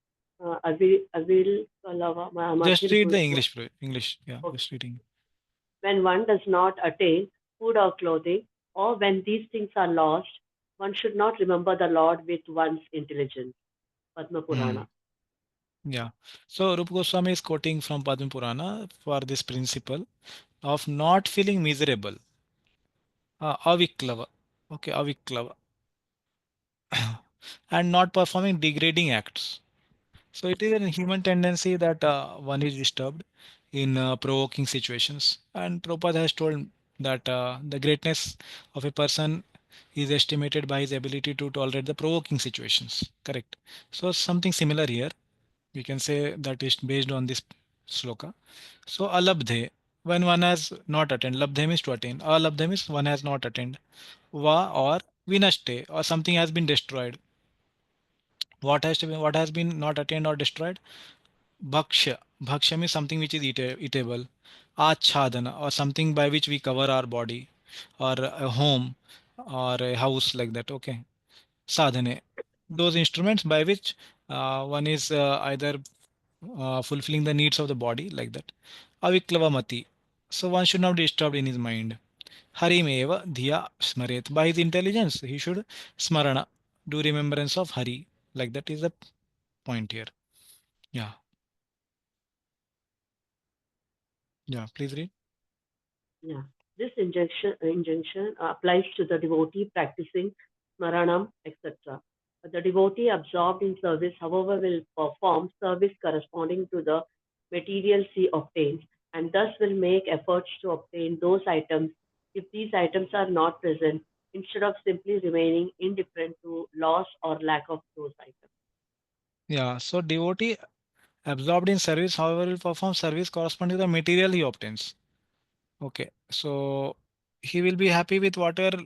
avil kalava Just matir read the bhutva. English. English. Yeah, Okay. just reading. When one does not attain food or clothing, or when these things are lost, one should not remember the Lord with one's intelligence. Padma Hmm. Purana. Yeah. So Rupa Goswami is quoting from Padma Purana for this principle of not feeling miserable. Aviklava. Okay, aviklava. And not performing degrading acts. So it is a human tendency that one is disturbed in provoking situations. And Prabhupada has told that the greatness of a person is estimated by his ability to tolerate the provoking situations. Correct. So something similar here. We can say that is based on this sloka. So alabdhe, when one has not attained, labdhe means to attain. Alabdhe means one has not attained. Va or vinashte or something has been destroyed. What has been not attained or destroyed? Bhaksha. Bhaksha means something which is eatable. Achhadana or something by which we cover our body or a home or a house like that. Okay. Sadhane. Those instruments by which one is either fulfilling the needs of the body like that. Aviklavamati. So one should not be disturbed in his mind. Harimeva dhiya smaret. By his intelligence, he should smarana, do remembrance of Hari. Like that is the point here. Yeah. Yeah. Please read. Yeah. This injunction applies to the devotee practicing smaranam, etc. The devotee absorbed in service, however, will perform service corresponding to the materials he obtains, and thus will make efforts to obtain those items if these items are not present, instead of simply remaining indifferent to loss or lack of those items. Yeah. So devotee absorbed in service, however, will perform service corresponding to the material he obtains. Okay. So he will be happy with whatever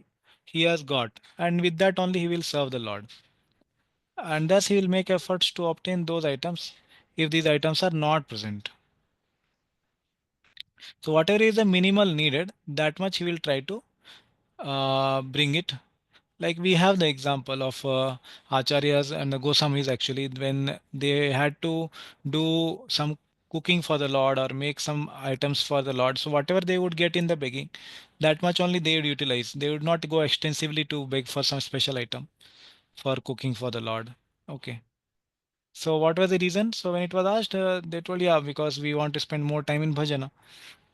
he has got, and with that only he will serve the Lord. And thus he will make efforts to obtain those items if these items are not present. So whatever is the minimal needed, that much he will try to bring it. Like we have the example of acharyas and the Goswamis actually when they had to do some cooking for the Lord or make some items for the Lord. So whatever they would get in the begging, that much only they would utilize. They would not go extensively to beg for some special item for cooking for the Lord. Okay. So what was the reason? So when it was asked, they told, yeah, because we want to spend more time in bhajana.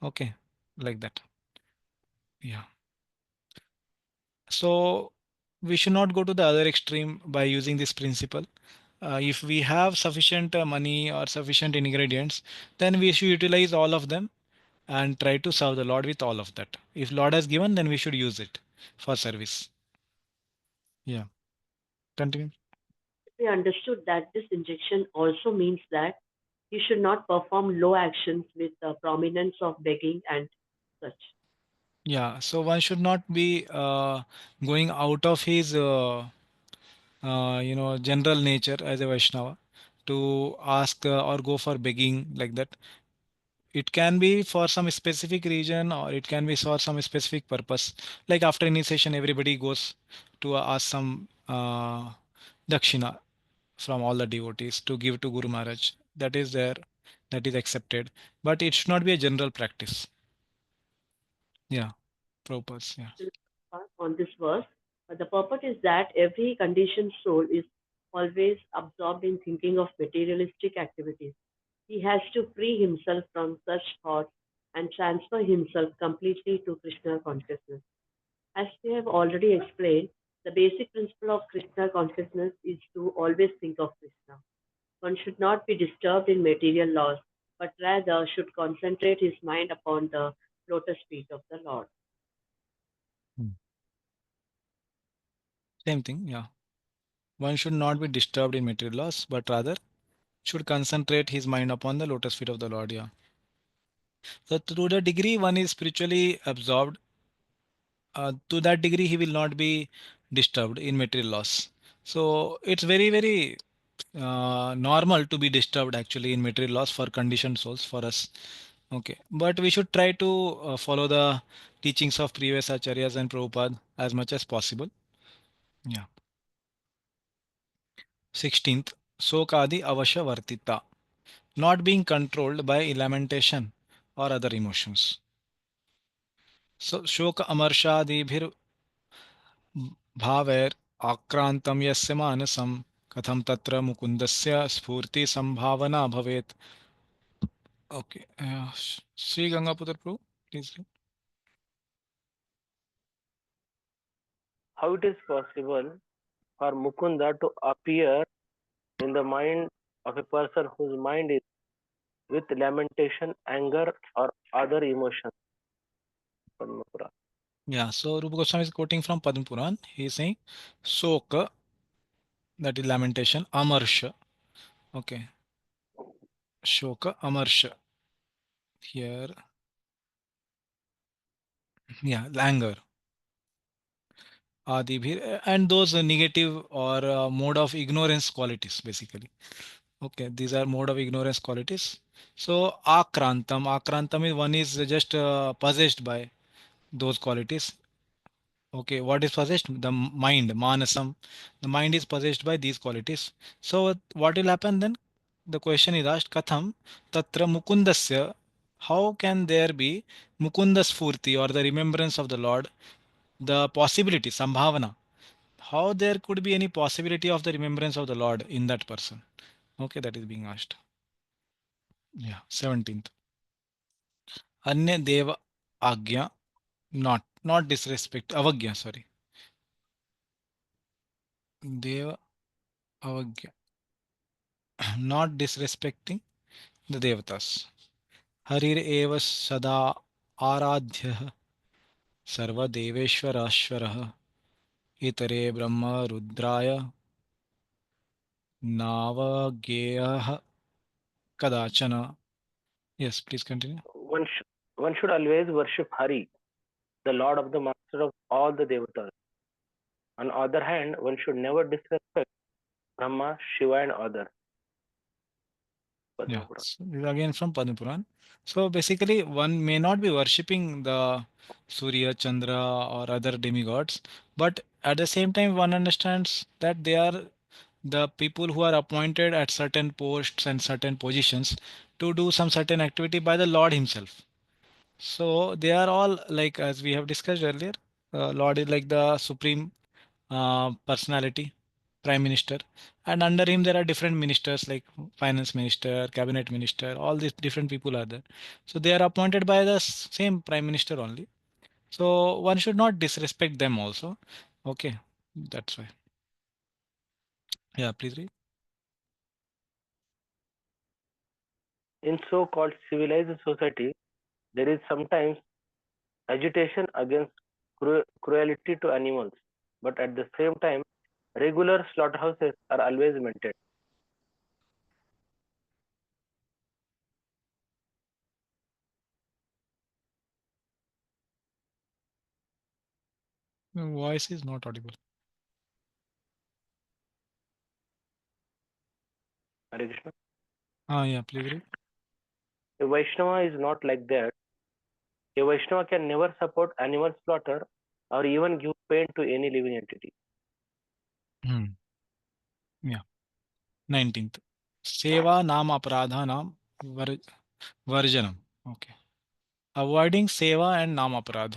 Okay, like that. Yeah. So we should not go to the other extreme by using this principle. If we have sufficient money or sufficient ingredients, then we should utilize all of them and try to serve the Lord with all of that. If Lord has given, then we should use it for service. Yeah. Continue. We understood that this injection also means that he should not perform low actions with the prominence of begging and such. Yeah. So one should not be going out of his general nature as a Vaishnava to ask or go for begging like that. It can be for some specific reason or it can be for some specific purpose. Like after initiation, everybody goes to ask some dakshina from all the devotees to give to Guru Maharaj. That is there, that is accepted. But it should not be a general practice. Yeah, purpose. Yeah. On this verse, the purport is that every conditioned soul is always absorbed in thinking of materialistic activities. He has to free himself from such thoughts and transfer himself completely to Krishna consciousness. As we have already explained, the basic principle of Krishna consciousness is to always think of Krishna. One should not be disturbed in material laws, but rather should concentrate his mind upon the lotus feet of the Lord. Same thing. Yeah. One should not be disturbed in material laws, but rather should concentrate his mind upon the lotus feet of the Lord. Yeah. So to the degree one is spiritually absorbed, to that degree he will not be disturbed in material laws. So it's very, very normal to be disturbed actually in material laws for conditioned souls for us. Okay. But we should try to follow the teachings of previous acharyas and Prabhupada as much as possible. Yeah. 16th, Sokadi Avasha Vartita, not being controlled by lamentation or other emotions. So Shoka Amarsha भावैर आक्रांतं यस्य मानसं कथं तत्र मुकुन्दस्य स्फूर्ति संभावना भवेत्. Okay, Sri Gangaputra Prabhu, please read. How it is possible for Mukunda to appear in the mind of a person whose mind is with lamentation, anger, or other emotions? Padmapura. Yeah, so Rupa Goswami is quoting from Padma Puran. He is saying Soka, that is lamentation, Amarsha. Okay, Shoka, Amarsha. Here, yeah, anger. Adibhir, and those negative or mode of ignorance qualities basically. Okay, these are mode of ignorance qualities. So akrantam is one is just possessed by those qualities. Okay, what is possessed? The mind, manasam. The mind is possessed by these qualities. So what will happen then? The question is asked, Katham tatra mukundasya. How can there be mukunda sphurti or the remembrance of the Lord? The possibility, sambhavana. How there could be any possibility of the remembrance of the Lord in that person? Okay, that is being asked. Yeah, 17th. Anya Deva Agya, not disrespect, Avagya, sorry. Deva Avagya, not disrespecting the Devatas. Harir Eva Sada Aradhyah Sarva Deveshwarashwarah Itare Brahma Rudraya Navageyah Kadachana. Yes, please continue. One should always worship Hari, the Lord of the Master of all the Devatas. On the other hand, one should never disrespect Brahma, Shiva, and others. Yeah, Padmapura. so this is again from Padma Puran. So basically, one may not be worshipping the Surya, Chandra, or other demigods, but at the same time, one understands that they are the people who are appointed at certain posts and certain positions to do some certain activity by the Lord Himself. So they are all like, as we have discussed earlier, Lord is like the supreme personality, prime minister, and under him there are different ministers like finance minister, cabinet minister, all these different people are there. So they are appointed by the same prime minister only. So one should not disrespect them also. Okay, that's why. Yeah, please read. In so-called civilized society, there is sometimes agitation against cruelty to animals, but at the same time, regular slaughterhouses are always maintained. Your voice is not audible. Hare Krishna. Yeah, please read. A Vaishnava is not like that. A Vaishnava can never support animal slaughter or even give pain to any living entity. Yeah. 19th. Seva nam aparadhanam var varjanam. Okay. Avoiding seva and nam aparadha.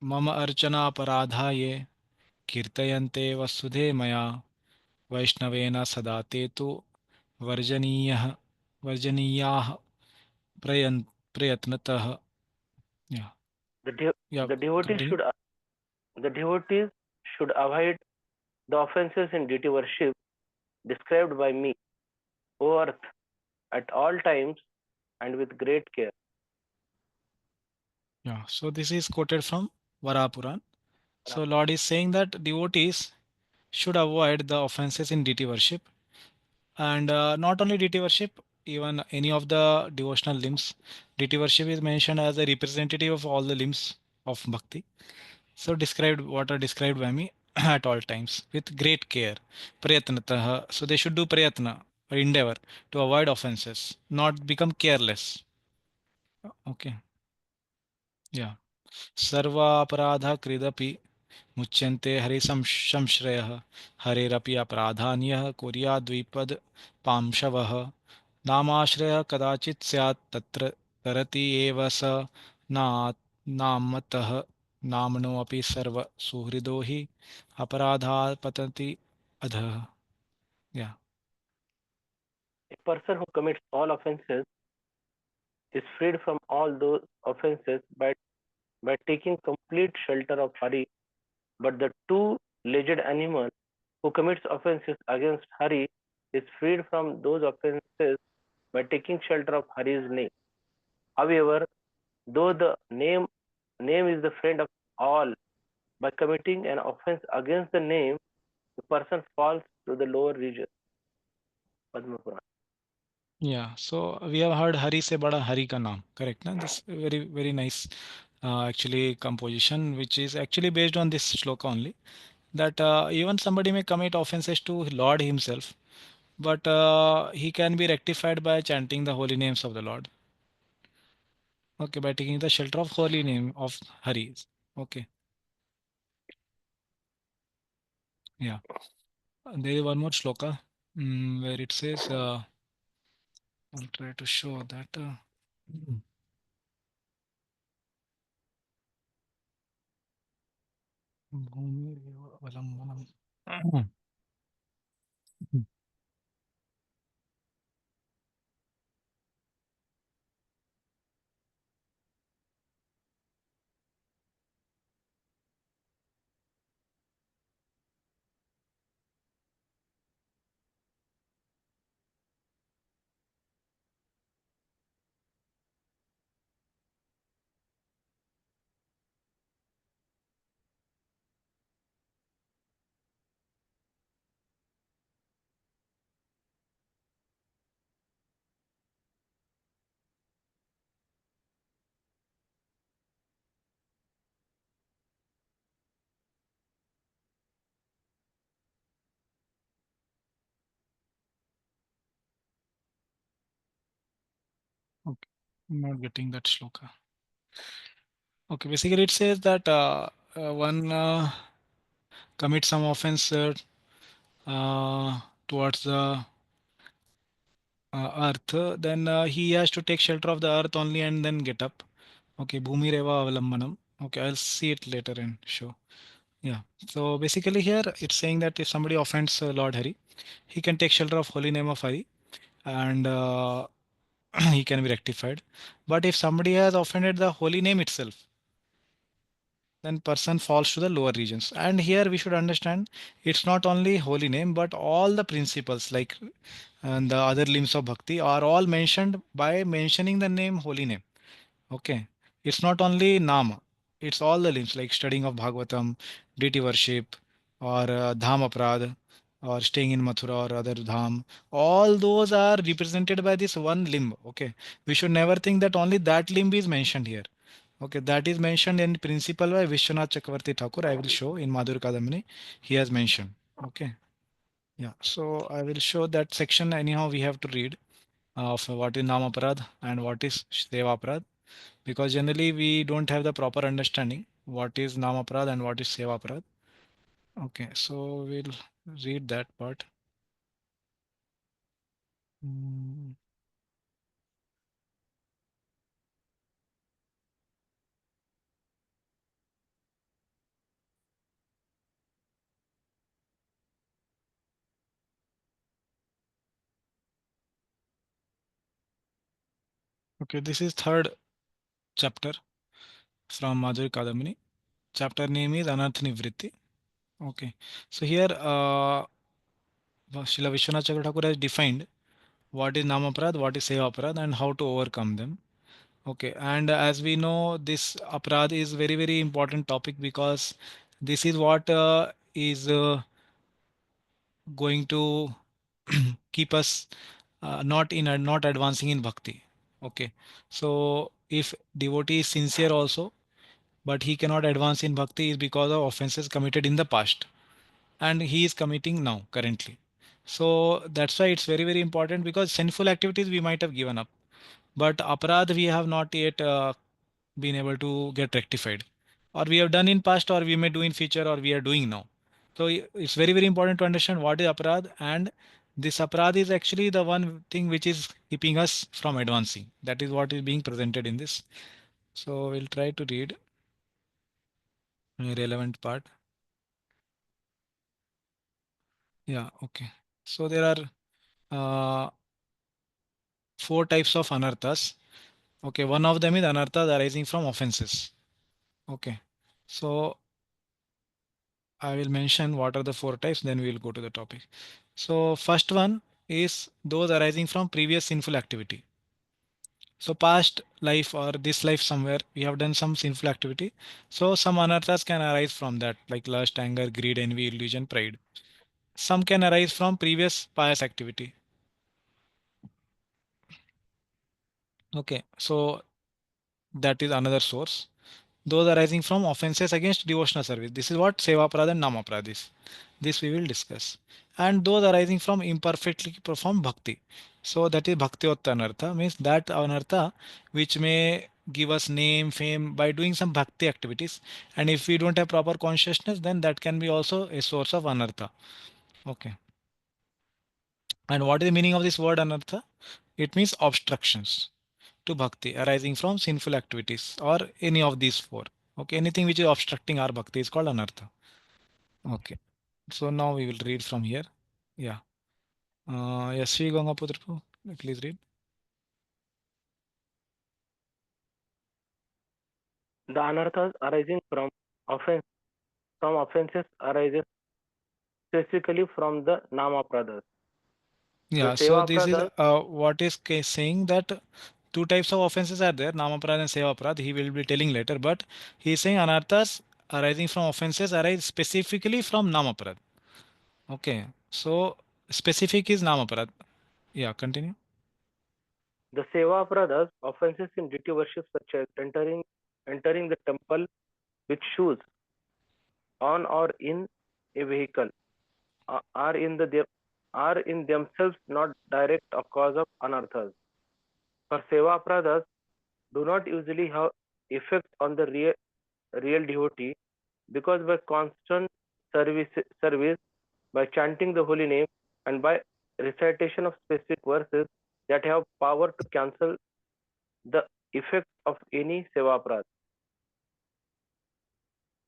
Mama archana aparadha ye kirtayante vasudhe maya vaishnavena sadate tu varjaniyah varjaniyah prayan prayatnatah. Yeah. The, de- Yeah. the devotees Continue. should the devotees should avoid the offenses in deity worship described by me, O earth, at all times and with great care. Yeah. So this is quoted from Varapuran. So Lord is saying that devotees should avoid the offenses in deity worship, and not only deity worship, even any of the devotional limbs. Deity worship is mentioned as a representative of all the limbs of bhakti. So described, what are described by me at all times with great care. Prayatnatah. So they should do prayatna or endeavor to avoid offenses, not become careless. Okay. Yeah. Sarva aparadha kridapi मुच्यन्ते हरि संश्रयः हरेरपि अपराधान्यः कुर्याद्विपद पांशवः नामाश्रयः कदाचित् स्यात् तत्र तरति एव स नामतः नाम्नो अपि सर्व सुहृदो हि अपराधात् पतति अधः. Yeah. A person who commits all offenses is freed from all those offenses by taking complete shelter of Hari, but the two-legged animal who commits offenses against Hari is freed from those offenses by taking shelter of Hari's name. However, though the name is the friend of all, by committing an offense against the name, the person falls to the lower region. Padma Purana. Yeah, so we have heard Hari se bada Hari ka naam, correct? Na? This very very nice actually composition, which is actually based on this shloka only. That even somebody may commit offenses to Lord himself, but he can be rectified by chanting the holy names of the Lord. Okay, by taking the shelter of holy name of Hari. Okay, yeah. There is one more shloka where it says, I'll try to show that. Bhumi avalambanam. Okay, I'm not getting that shloka. Okay, basically it says that one commits some offense towards the earth, then he has to take shelter of the earth only and then get up. Okay, Bhumi Reva Avalambanam. Okay, I'll see it later and show. Yeah. So basically here it's saying that if somebody offends Lord Hari, he can take shelter of holy name of Hari and he can be rectified. But if somebody has offended the holy name itself, then person falls to the lower regions. And here we should understand it's not only holy name, but all the principles like and the other limbs of bhakti are all mentioned by mentioning the name holy name. Okay. It's not only Nama, it's all the limbs like studying of Bhagavatam, deity worship, or Dham Aprad, or staying in Mathura or other Dham. All those are represented by this one limb. Okay. We should never think that only that limb is mentioned here. Okay. That is mentioned in principle by Vishwanath Chakravarti Thakur. I will show in Madhur Kadamini. He has mentioned. Okay. Yeah, so I will show that section anyhow we have to read of what is Namaparad and what is Sevaparad, because generally we don't have the proper understanding what is Namaparad and what is Sevaparad. Okay, so we'll read that part. Mm, Okay, this is third chapter from Madhuri Kadamini. Chapter name is Anartha Nivritti. Okay, so here Srila Vishwanath Chakravarti Thakur has defined what is Namaparad, what is Sevaparad, and how to overcome them. Okay, and as we know, this aparad is very important topic, because this is what is going to keep us not advancing in bhakti. Okay, so if devotee is sincere also, but he cannot advance in bhakti, is because of offenses committed in the past, and he is committing now currently. So that's why it's very important, because sinful activities we might have given up, but aparad we have not yet been able to get rectified, or we have done in past, or we may do in future, or we are doing now. So it's very important to understand what is aparad, and this aparad is actually the one thing which is keeping us from advancing. That is what is being presented in this. So we'll try to read a relevant part. Yeah, okay. So there are uh, four types of anarthas. Okay, one of them is anarthas arising from offenses. Okay, so I will mention what are the four types, then we will go to the topic. So first one is those arising from previous sinful activity. So past life or this life somewhere we have done some sinful activity. So some anarthas can arise from that, like lust, anger, greed, envy, illusion, pride. Some can arise from previous pious activity. Okay, so that is another source. Those arising from offenses against devotional service. This is what Sevaprad and Namaprad is. This we will discuss. And those arising from imperfectly performed bhakti. So that is bhakti-otta anartha, means that anartha which may give us name, fame by doing some bhakti activities. And if we don't have proper consciousness, then that can be also a source of anartha. Okay. And what is the meaning of this word anartha? It means obstructions to bhakti arising from sinful activities or any of these four. Okay, anything which is obstructing our bhakti is called anartha. Okay, so now we will read from here. Yeah. Yes, Sri Gangaputra, please read. The anarthas arising from offenses arises specifically from the Namapradas. The Yeah, so this is Sevapradas what is saying that two types of offenses are there, Namaprad and Sevaprad. He will be telling later, but he is saying anarthas arising from offenses arise specifically from Namaprad. Okay, so specific is Namaprad. Yeah, continue. The Sevapradas offenses in deity worship such as entering the temple with shoes on or in a vehicle are are in themselves not direct a cause of anarthas. For Sevapradas do not usually have effect on the real devotee because by constant service, by chanting the holy name, and by recitation of specific verses that have power to cancel the effect of any sevaprad.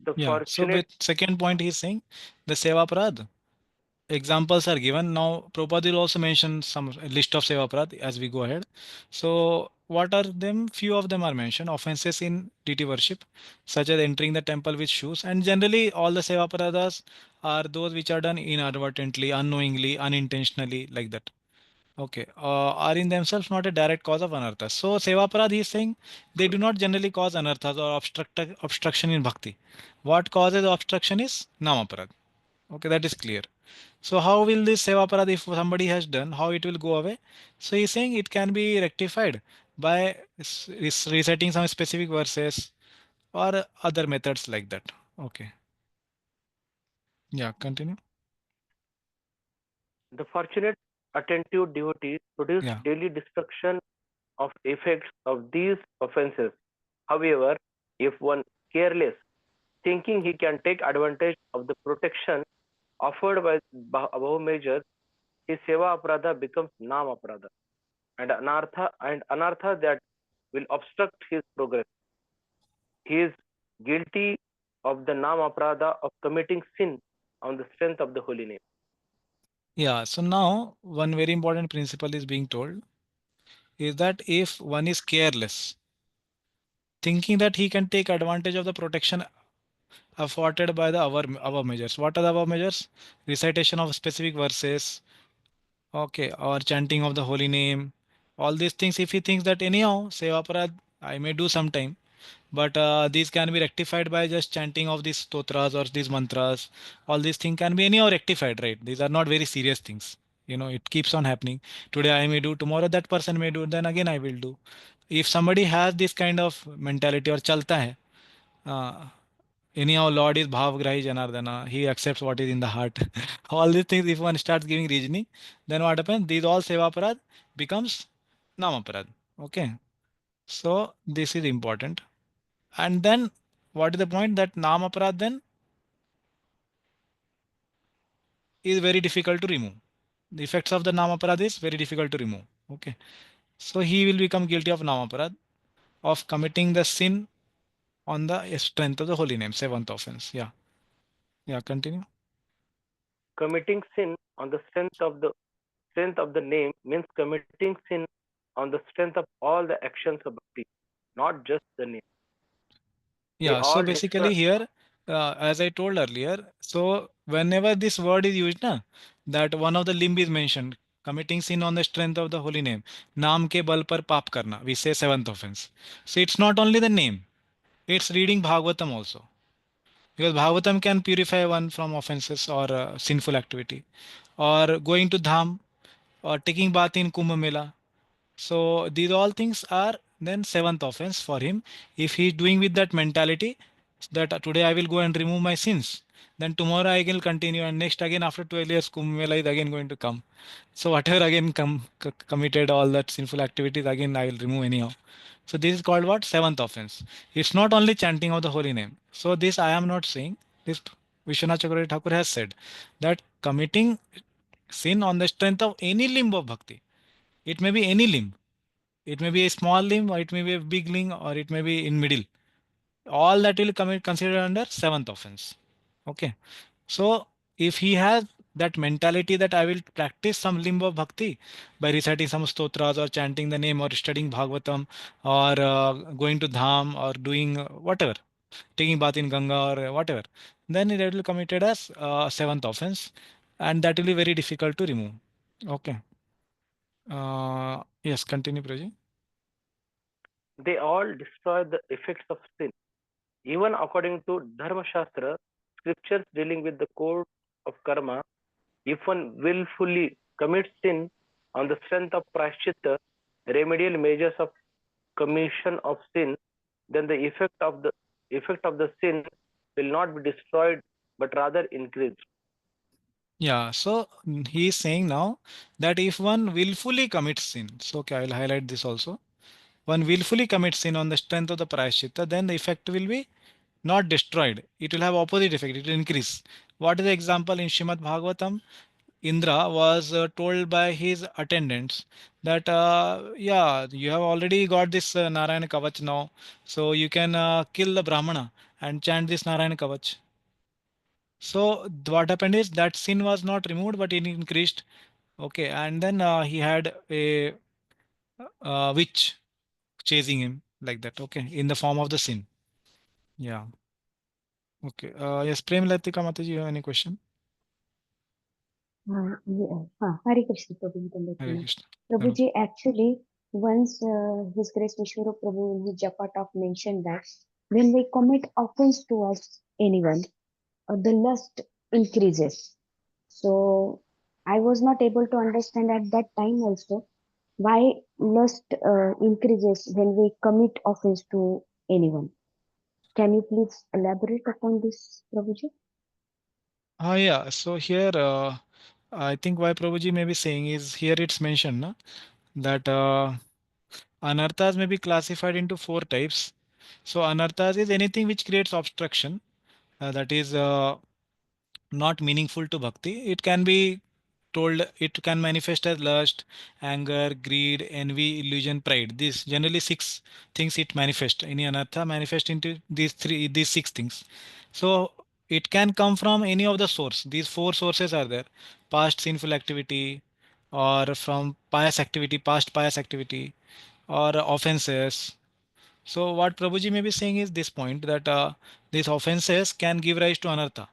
The Yeah, so fortunate with second point he's saying the Sevaprad. Examples are given. Now Prabhupada will also mention some list of Sevaprad as we go ahead. So what are them? Few of them are mentioned. Offenses in deity worship, such as entering the temple with shoes. And generally all the Sevapradas are those which are done inadvertently, unknowingly, unintentionally, like that. Okay, are in themselves not a direct cause of anarthas. So Sevaparad he is saying they do not generally cause anarthas or obstruction in bhakti. What causes obstruction is Namaparad. Okay, that is clear. So how will this Sevaparad, if somebody has done, how it will go away? So he's saying it can be rectified by reciting some specific verses or other methods like that. Okay. Yeah, continue. The fortunate attentive devotee produced Yeah. daily destruction of effects of these offenses. However, if one careless, thinking he can take advantage of the protection offered by above measures, his seva aparadha becomes nam aparadha and anartha that will obstruct his progress. He is guilty of the nam aparadha of committing sin on the strength of the holy name. Yeah. So now one very important principle is being told is that if one is careless, thinking that he can take advantage of the protection afforded by the above measures. What are the above measures? Recitation of specific verses, okay, or chanting of the holy name. All these things, if he thinks that anyhow, seva aparad, I may do sometime, but these can be rectified by just chanting of these stotras or these mantras. All these things can be anyhow rectified, right? These are not very serious things. It keeps on happening. Today I may do, tomorrow that person may do, then again I will do. If somebody has this kind of mentality or chalta hai, uh, anyhow, Lord is Bhavgrahi Janardana. He accepts what is in the heart. All these things, if one starts giving reasoning, then what happens? These all Sevaparad becomes Namaparad. Okay. So this is important. And then what is the point? That Namaparad then is very difficult to remove. The effects of the Namaparad is very difficult to remove. Okay. So he will become guilty of Namaparad, of committing the sin on the strength of the holy name, seventh offense. Yeah. Yeah, continue. Committing sin on the strength of the name means committing sin on the strength of all the actions of bhakti, not just the name. They Yeah, so all destroy. basically here, as I told earlier, so whenever this word is used, na, that one of the limb is mentioned, committing sin on the strength of the holy name, naam ke bal par paap karna, we say seventh offense. So it's not only the name, it's reading Bhagavatam also. Because Bhagavatam can purify one from offenses or sinful activity. Or going to Dham, or taking bath in Kumbh Mela. So these all things are then seventh offense for him. If he is doing with that mentality that today I will go and remove my sins, then tomorrow I will continue, and next again after 12 years Kumbh Mela is again going to come. So whatever again committed all that sinful activities again I will remove anyhow. So this is called what? Seventh offense. It's not only chanting of the holy name. So this I am not saying. This Vishwanath Chakravarti Thakur has said that committing sin on the strength of any limb of bhakti. It may be any limb. It may be a small limb, or it may be a big limb, or it may be in middle. All that will come considered under seventh offense. Okay. So if he has that mentality that I will practice some limb of bhakti by reciting some stotras or chanting the name or studying Bhagavatam or going to Dham or doing whatever, taking bath in Ganga or whatever, then it will committed as seventh offense, and that will be very difficult to remove. Okay. Yes, continue, Praji. They all destroy the effects of sin. Even according to Dharma Shastra, scriptures dealing with the code of karma, if one willfully commits sin on the strength of prashchitta, remedial measures of commission of sin, then the effect of the sin will not be destroyed but rather increased. Yeah, so he is saying now that if one willfully commits sin, so okay, I will highlight this also. One willfully commits sin on the strength of the prayaschitta, then the effect will be not destroyed. It will have opposite effect. It will increase. What is the example in Shrimad Bhagavatam? Indra was told by his attendants that yeah, you have already got this Narayana Kavach now, so you can kill the Brahmana and chant this Narayana Kavach. So what happened is that sin was not removed, but it increased. Okay, and then he had a witch chasing him like that. Okay, in the form of the sin. Yeah. Okay. Yes, Prem Latika Mataji, you have any question? Hare Krishna Prabhu, Hare Krishna. Prabhuji, actually, once His Grace Vishwara Prabhu in his Japa talk mentioned that when we commit offense towards anyone, the lust increases. So I was not able to understand at that time also why lust increases when we commit offense to anyone. Can you please elaborate upon this, Prabhuji? Yeah. So here I think why Prabhuji may be saying is here it's mentioned na, that anarthas may be classified into four types. So anarthas is anything which creates obstruction, that is not meaningful to bhakti. It can be told, it can manifest as lust, anger, greed, envy, illusion, pride. These generally six things it manifest. Any anartha manifest into these six things. So it can come from any of the source. These four sources are there: past sinful activity, or from pious activity, past pious activity, or offenses. So what Prabhuji may be saying is this point, that these offenses can give rise to anartha.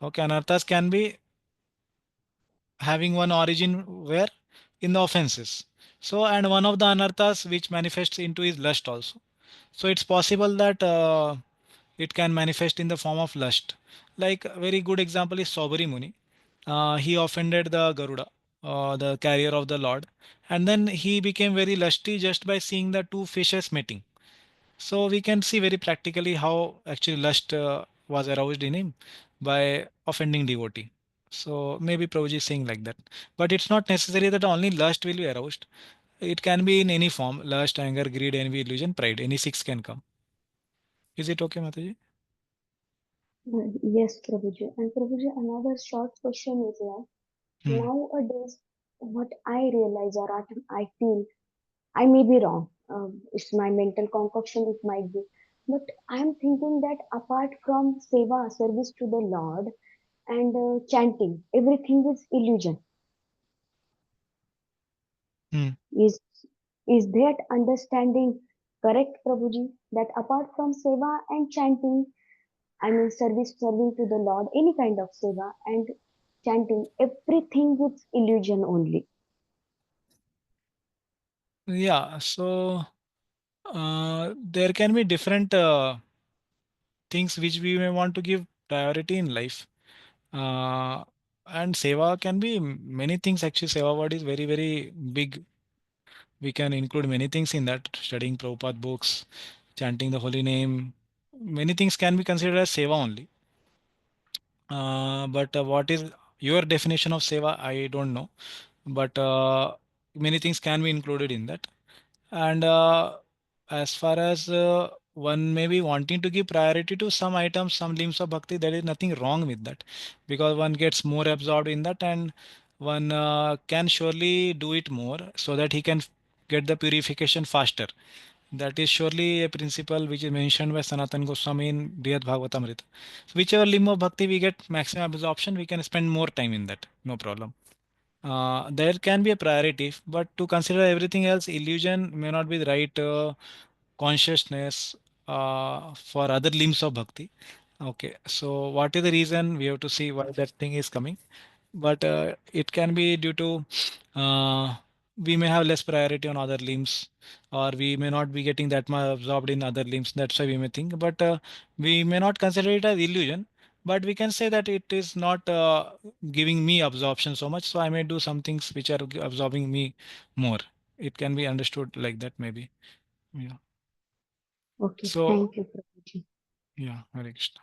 Okay, anarthas can be having one origin where in the offenses. So and one of the anarthas which manifests into is lust also. So it's possible that it can manifest in the form of lust. Like a very good example is Sobari Muni. He offended the Garuda, the carrier of the Lord, and then he became very lusty just by seeing the two fishes mating. So we can see very practically how actually lust was aroused in him by offending devotee. So maybe Prabhuji is saying like that. But it's not necessary that only lust will be aroused. It can be in any form: lust, anger, greed, envy, illusion, pride. Any six can come. Is it okay, Mataji? Yes, Prabhuji. And Prabhuji, another short question is that Hmm. nowadays, what I realize or I feel, I may be wrong. It's my mental concoction, it might be. But I'm thinking that apart from seva, service to the Lord, and chanting, everything is illusion. Hmm. Is is that understanding correct, Prabhuji? That apart from seva and chanting, I mean serving to the Lord, any kind of seva and chanting, everything is illusion only. Yeah. So there can be different things which we may want to give priority in life. Uh, and seva can be many things. Actually, seva word is very, very big. We can include many things in that: studying Prabhupada books, chanting the holy name. Many things can be considered as seva only. But what is your definition of seva? I don't know. But many things can be included in that. And as far as one may be wanting to give priority to some items, some limbs of bhakti, there is nothing wrong with that, because one gets more absorbed in that, and one can surely do it more so that he can get the purification faster. That is surely a principle which is mentioned by Sanatan Goswami in Brihad Bhagavatamrita. So whichever limb of bhakti we get maximum absorption, we can spend more time in that. No problem. There can be a priority, but to consider everything else illusion may not be the right consciousness for other limbs of bhakti. Okay, so what is the reason? We have to see why that thing is coming. But it can be due to uh, we may have less priority on other limbs, or we may not be getting that much absorbed in other limbs. That's why we may think. But we may not consider it as illusion. But we can say that it is not giving me absorption so much. So I may do some things which are absorbing me more. It can be understood like that, maybe. Yeah. Okay, So, thank you, Prabhuji. yeah, Hare Krishna.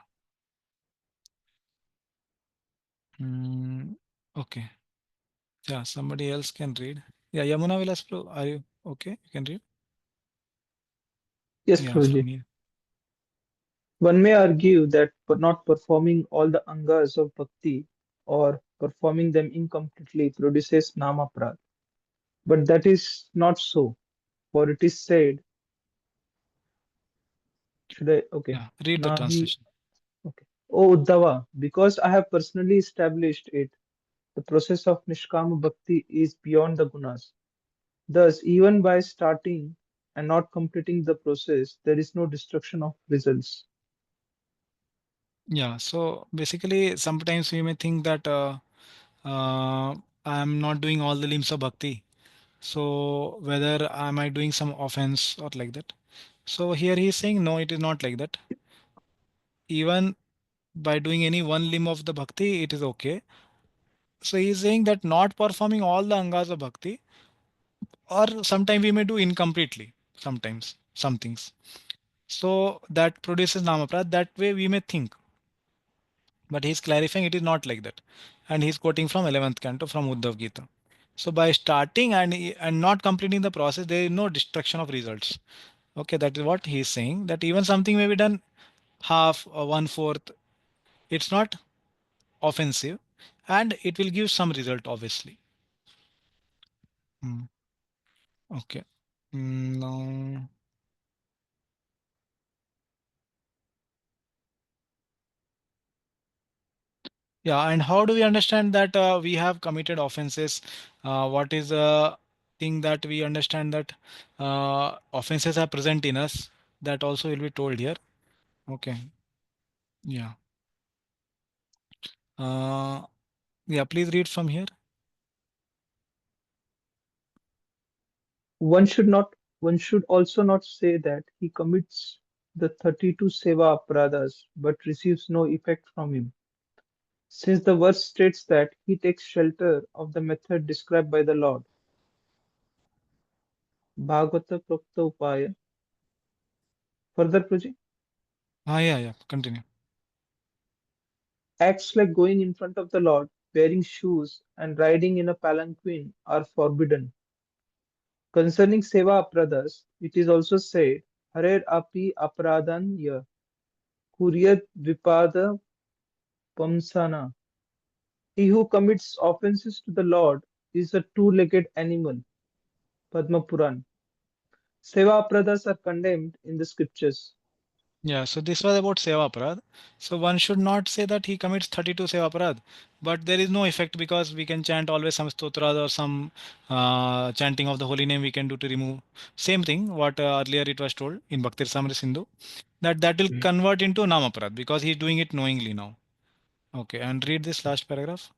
Mm, okay. Yeah, somebody else can read. Yeah, Yamuna Vilas, are you okay? You can read. Yes, Yeah, Prabhuji. from here. One may argue that for not performing all the angas of bhakti or performing them incompletely produces namaprad. But that is not so, for it is said, should I? Okay. Yeah, read the Nahi. translation. Okay. O Uddhava, because I have personally established it, the process of Nishkama Bhakti is beyond the gunas. Thus, even by starting and not completing the process, there is no destruction of results. Yeah, so basically, sometimes we may think that I am not doing all the limbs of bhakti. So whether am I doing some offense or like that? So here he is saying, no, it is not like that. Even by doing any one limb of the bhakti, it is okay. So he is saying that not performing all the angas of bhakti, or sometimes we may do incompletely, sometimes, some things. So that produces namaprad. That way we may think. But he's clarifying it is not like that. And he's quoting from 11th canto from Uddhav Gita. So by starting and not completing the process, there is no destruction of results. Okay, that is what he's saying. That even something may be done half or one fourth, it's not offensive, and it will give some result obviously. Hmm. Okay. Now, yeah, and how do we understand that we have committed offenses? What is the thing that we understand that offenses are present in us? That also will be told here. Okay. Yeah. Uh, yeah. Please read from here. One should not one should also not say that he commits the 32 seva apradhas but receives no effect from him, since the verse states that he takes shelter of the method described by the Lord. Bhagavata Prokta Upaya. Further, Prajit, Yeah. Yeah. Continue. acts like going in front of the Lord, wearing shoes, and riding in a palanquin are forbidden. Concerning seva apradhas, it is also said, Harer api apradhanya kuryat vipada pamsana. He who commits offenses to the Lord is a two-legged animal. Padma Puran. Seva apradhas are condemned in the scriptures. Yeah, so this was about Seva Aparad. So one should not say that he commits 32 Seva Aparad, but there is no effect because we can chant always some stotras or some chanting of the holy name we can do to remove. Same thing, what earlier it was told in Bhakti Samra Sindhu, that will convert into Nam Aparad because he is doing it knowingly now. Okay, and read this last paragraph.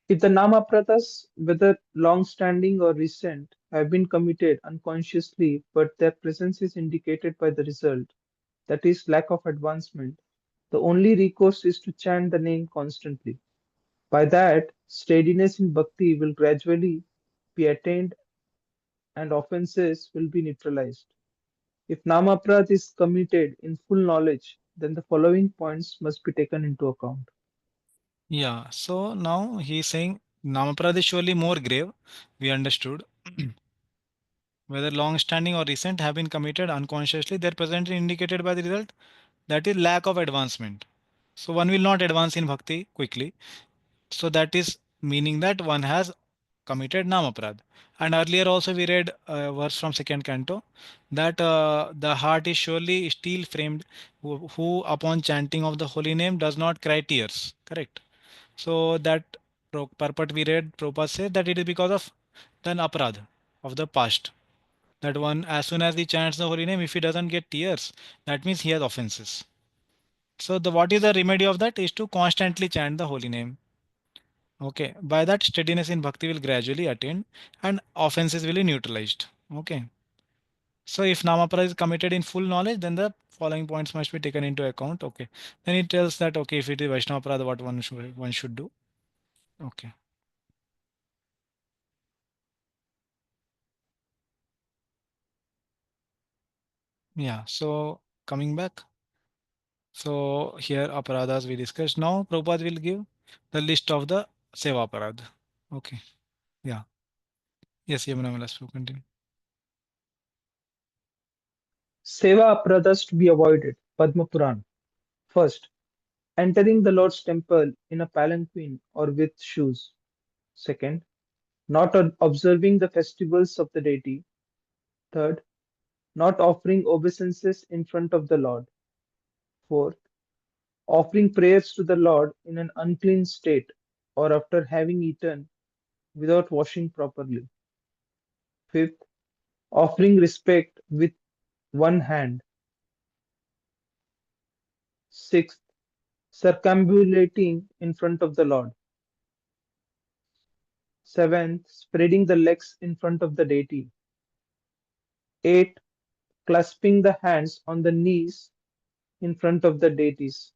If the namapratas, whether long-standing or recent, have been committed unconsciously, but their presence is indicated by the result, that is, lack of advancement, the only recourse is to chant the name constantly. By that, steadiness in bhakti will gradually be attained and offenses will be neutralized. If namaprad is committed in full knowledge, then the following points must be taken into account. Yeah, so now he is saying Nam Aparad is surely more grave. We understood. Whether long standing or recent have been committed unconsciously, they are presently indicated by the result, that is lack of advancement. So one will not advance in bhakti quickly. So that is meaning that one has committed namaprad. And earlier also we read a verse from second canto that the heart is surely steel framed, who upon chanting of the holy name does not cry tears. Correct. So that purport we read, Prabhupada says that it is because of the aparad of the past. That one, as soon as he chants the holy name, if he doesn't get tears, that means he has offenses. So the what is the remedy of that is to constantly chant the holy name. Okay. By that, steadiness in bhakti will gradually attain and offenses will be neutralized. Okay. So if Namapara is committed in full knowledge, then the following points must be taken into account. Okay. Then it tells that okay, if it is Vaishnava what one should do. Okay. Yeah. So coming back. So here aparadhas we discussed. Now Prabhupada will give the list of the seva aparadha. Okay. Yeah. Yes, Yamuna Vilas, continue. Seva apradhas to be avoided. Padma Puran. First, entering the Lord's temple in a palanquin or with shoes. Second, not observing the festivals of the deity. Third, not offering obeisances in front of the Lord. Fourth, offering prayers to the Lord in an unclean state or after having eaten without washing properly. Fifth, offering respect with one hand. Sixth, circumambulating in front of the Lord. Seventh, spreading the legs in front of the deity. Eighth, clasping the hands on the knees in front of the deities.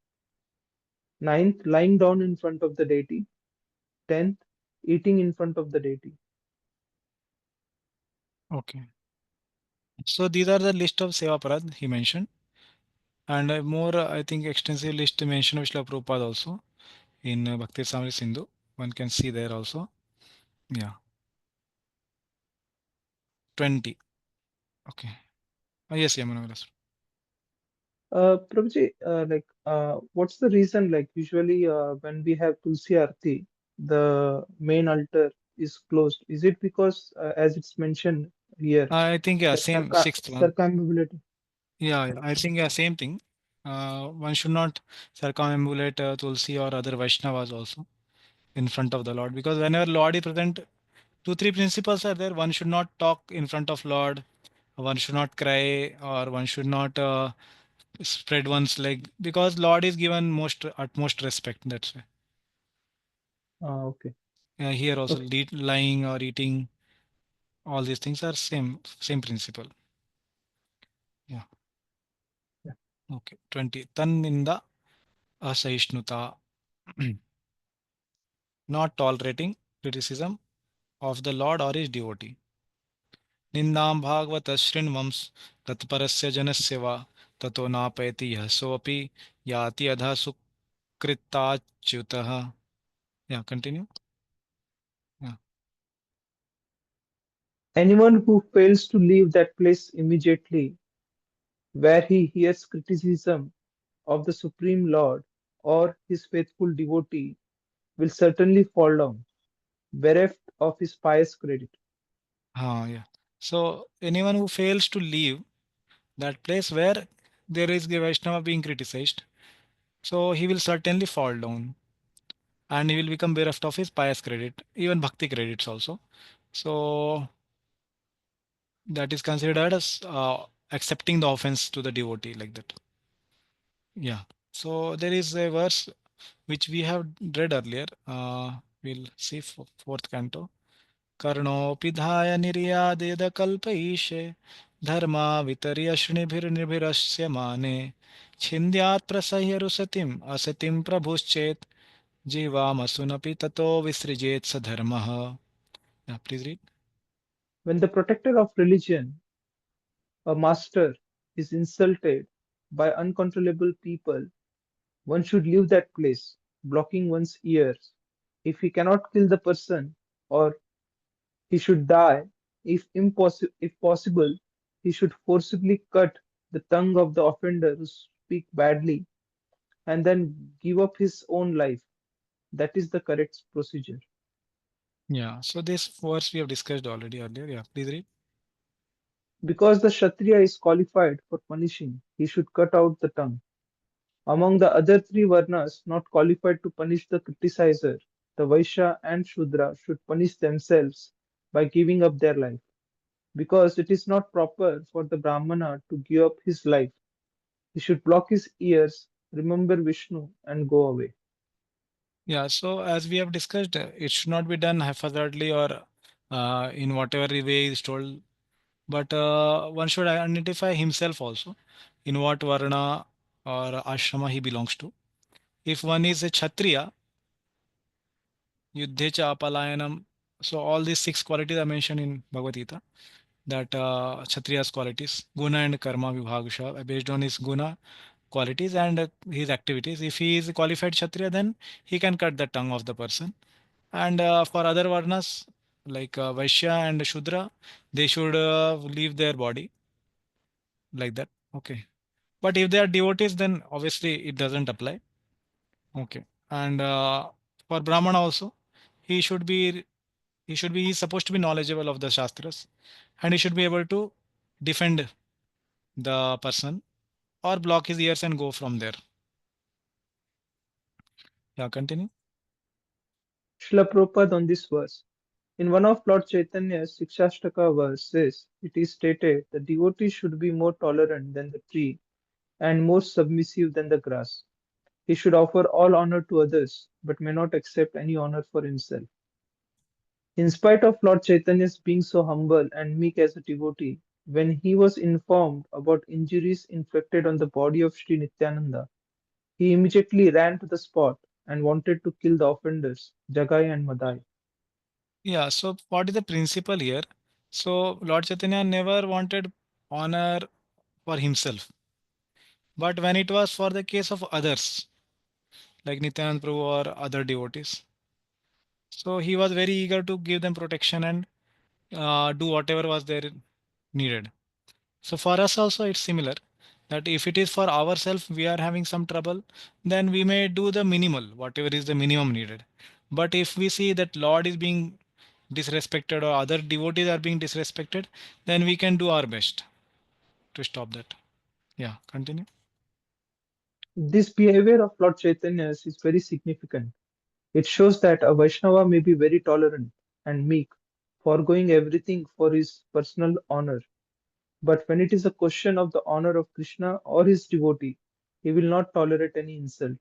Ninth, lying down in front of the deity. Tenth, eating in front of the deity. Okay. So these are the list of seva aparadha he mentioned. And more, I think, extensive list mention of Srila Prabhupada also in Bhakti Samri Sindhu. One can see there also. Yeah, 20. Okay. Yes, Yamuna. Prabhuji, what's the reason? Like, usually, when we have Tulsi Aarti, the main altar is closed. Is it because, as it's mentioned here, I think, yeah, the same sixth one. circumambulatory? Yeah, I think, yeah, same thing. One should not circumambulate Tulsi or other Vaishnavas also in front of the Lord, because whenever Lord is present, two, three principles are there. One should not talk in front of Lord, one should not cry, or one should not spread one's leg, because Lord is given most utmost respect. That's why. Okay. Here also, Okay. lying or eating, all these things are same principle. Yeah. Yeah. Okay. 20. Tanninda asaishnuta. Not tolerating criticism of the Lord or his devotee. निन्दां Bhagavat शृण्वंस तत्परस्य जनस्य वा ततो नापयति यः सोऽपि याति अधः सुकृताच्युतः. Yeah, continue. Yeah. Anyone who fails to leave that place immediately where he hears criticism of the Supreme Lord or his faithful devotee will certainly fall down, bereft of his pious credit. Yeah. So anyone who fails to leave that place where there is the Vaishnava being criticized, so he will certainly fall down and he will become bereft of his pious credit, even bhakti credits also. So that is considered as accepting the offense to the devotee, like that. Yeah. So there is a verse which we have read earlier. We'll see fourth canto. कर्णोऽपि धाय निर्यादेद कल्पयिषे धर्मा वितर्य शृणिभिर्निभिरस्य माने छिन्द्यात् प्रसह्य रुसतिम् असतिं प्रभुश्चेत् जीवामसुनपि ततो विसृजेत् स धर्मः. Yeah, please read. When the protector of religion, a master, is insulted by uncontrollable people, one should leave that place, blocking one's ears. If he cannot kill the person, or he should die, if possible, he should forcibly cut the tongue of the offender who speak badly and then give up his own life. That is the correct procedure. Yeah, so this verse we have discussed already earlier. Yeah, please read. Because the Kshatriya is qualified for punishing, he should cut out the tongue. Among the other three Varnas not qualified to punish the criticizer, the Vaishya and Shudra should punish themselves by giving up their life. Because it is not proper for the Brahmana to give up his life, he should block his ears, remember Vishnu, and go away. Yeah, so as we have discussed, it should not be done haphazardly or in whatever way is told, but one should identify himself also in what varna or ashrama he belongs to. If one is a kshatriya, yuddhe cha apalayanam, so all these six qualities are mentioned in Bhagavad Gita, that kshatriya's qualities, guna and karma vibhagusha, based on his guna qualities and his activities. If he is a qualified kshatriya, then he can cut the tongue of the person. And for other varnas like Vaishya and Shudra, they should leave their body, like that. Okay. But if they are devotees, then obviously it doesn't apply. Okay. And for Brahmana also, he should be he's supposed to be knowledgeable of the Shastras, and he should be able to defend the person or block his ears and go from there. Yeah, continue. Srila Prabhupada on this verse. In one of Lord Chaitanya's Sikshashtaka verses, it is stated the devotee should be more tolerant than the tree and more submissive than the grass. He should offer all honor to others, but may not accept any honor for himself. In spite of Lord Chaitanya's being so humble and meek as a devotee, when he was informed about injuries inflicted on the body of Sri Nityananda, he immediately ran to the spot and wanted to kill the offenders, Jagai and Madai. Yeah, so what is the principle here? So Lord Chaitanya never wanted honor for himself. But when it was for the case of others, like Nityanand Prabhu or other devotees, so he was very eager to give them protection and do whatever was there needed. So for us also it's similar, that if it is for ourselves we are having some trouble, then we may do the minimal, whatever is the minimum needed. But if we see that Lord is being disrespected or other devotees are being disrespected, then we can do our best to stop that. Yeah, continue. This behavior of Lord Chaitanya's is very significant. It shows that a Vaishnava may be very tolerant and meek, foregoing everything for his personal honor. But when it is a question of the honor of Krishna or his devotee, he will not tolerate any insult.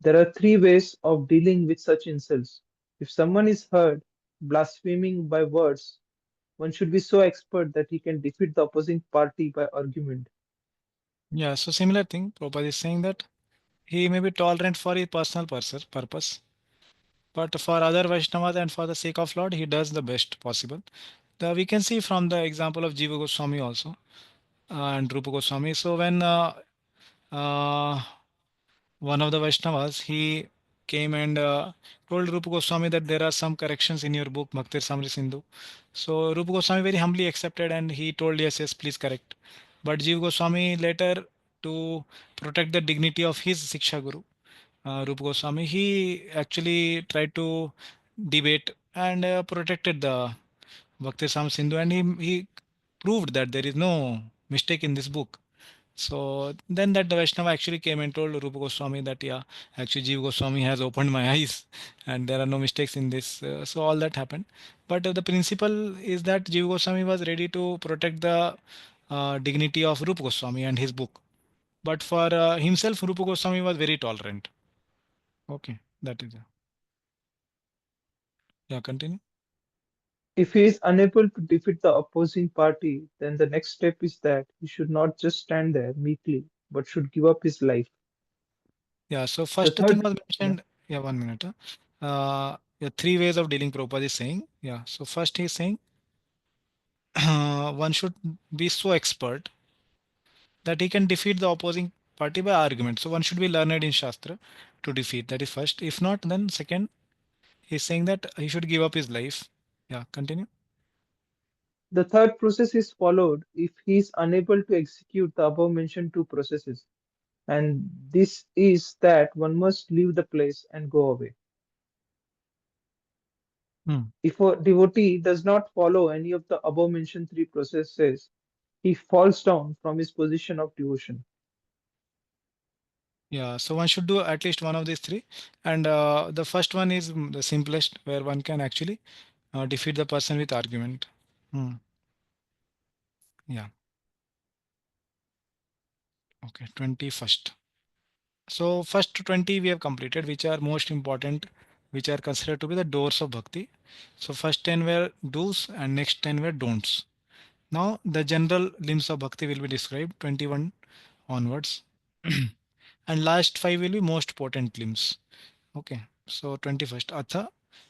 There are three ways of dealing with such insults. If someone is heard blaspheming by words, one should be so expert that he can defeat the opposing party by argument. Yeah, so similar thing, Prabhupada is saying that he may be tolerant for his personal purpose, but for other Vaishnavas and for the sake of Lord, he does the best possible. We can see from the example of Jiva Goswami also and Rupa Goswami. So when uh, one of the Vaishnavas, he came and told Rupa Goswami that there are some corrections in your book, Bhakti Samri Sindhu. So Rupa Goswami very humbly accepted and he told, yes, yes, please correct. But Jiva Goswami later, to protect the dignity of his Siksha Guru, Rupa Goswami, he actually tried to debate and protected the Bhakti Sam Sindhu, and he proved that there is no mistake in this book. So then that the Vaishnava actually came and told Rupa Goswami that, yeah, actually Jiva Goswami has opened my eyes and there are no mistakes in this. So all that happened. But the principle is that Jiva Goswami was ready to protect the dignity of Rupa Goswami and his book. But for himself, Rupa Goswami was very tolerant. Okay, that is. Yeah, continue. If he is unable to defeat the opposing party, then the next step is that he should not just stand there meekly, but should give up his life. Yeah, so The first thing third, was yeah, mentioned. Yeah, 1 minute. Yeah, three ways of dealing Prabhupada is saying. Yeah, so first he is saying one should be so expert that he can defeat the opposing party by argument. So one should be learned in Shastra to defeat. That is first. If not, then second, he's saying that he should give up his life. Yeah, continue. the third process is followed if he is unable to execute the above mentioned two processes, and this is that one must leave the place and go away. Hmm. If a devotee does not follow any of the above mentioned three processes, he falls down from his position of devotion. Yeah, so one should do at least one of these three. And the first one is the simplest, where one can actually defeat the person with argument. Hmm. Yeah, okay, 21st. So first 20 we have completed, which are most important, which are considered to be the doors of bhakti. So first 10 were do's and next 10 were don'ts. Now the general limbs of bhakti will be described 21 onwards. And last 5 will be most potent limbs. Okay. So 21st. Atha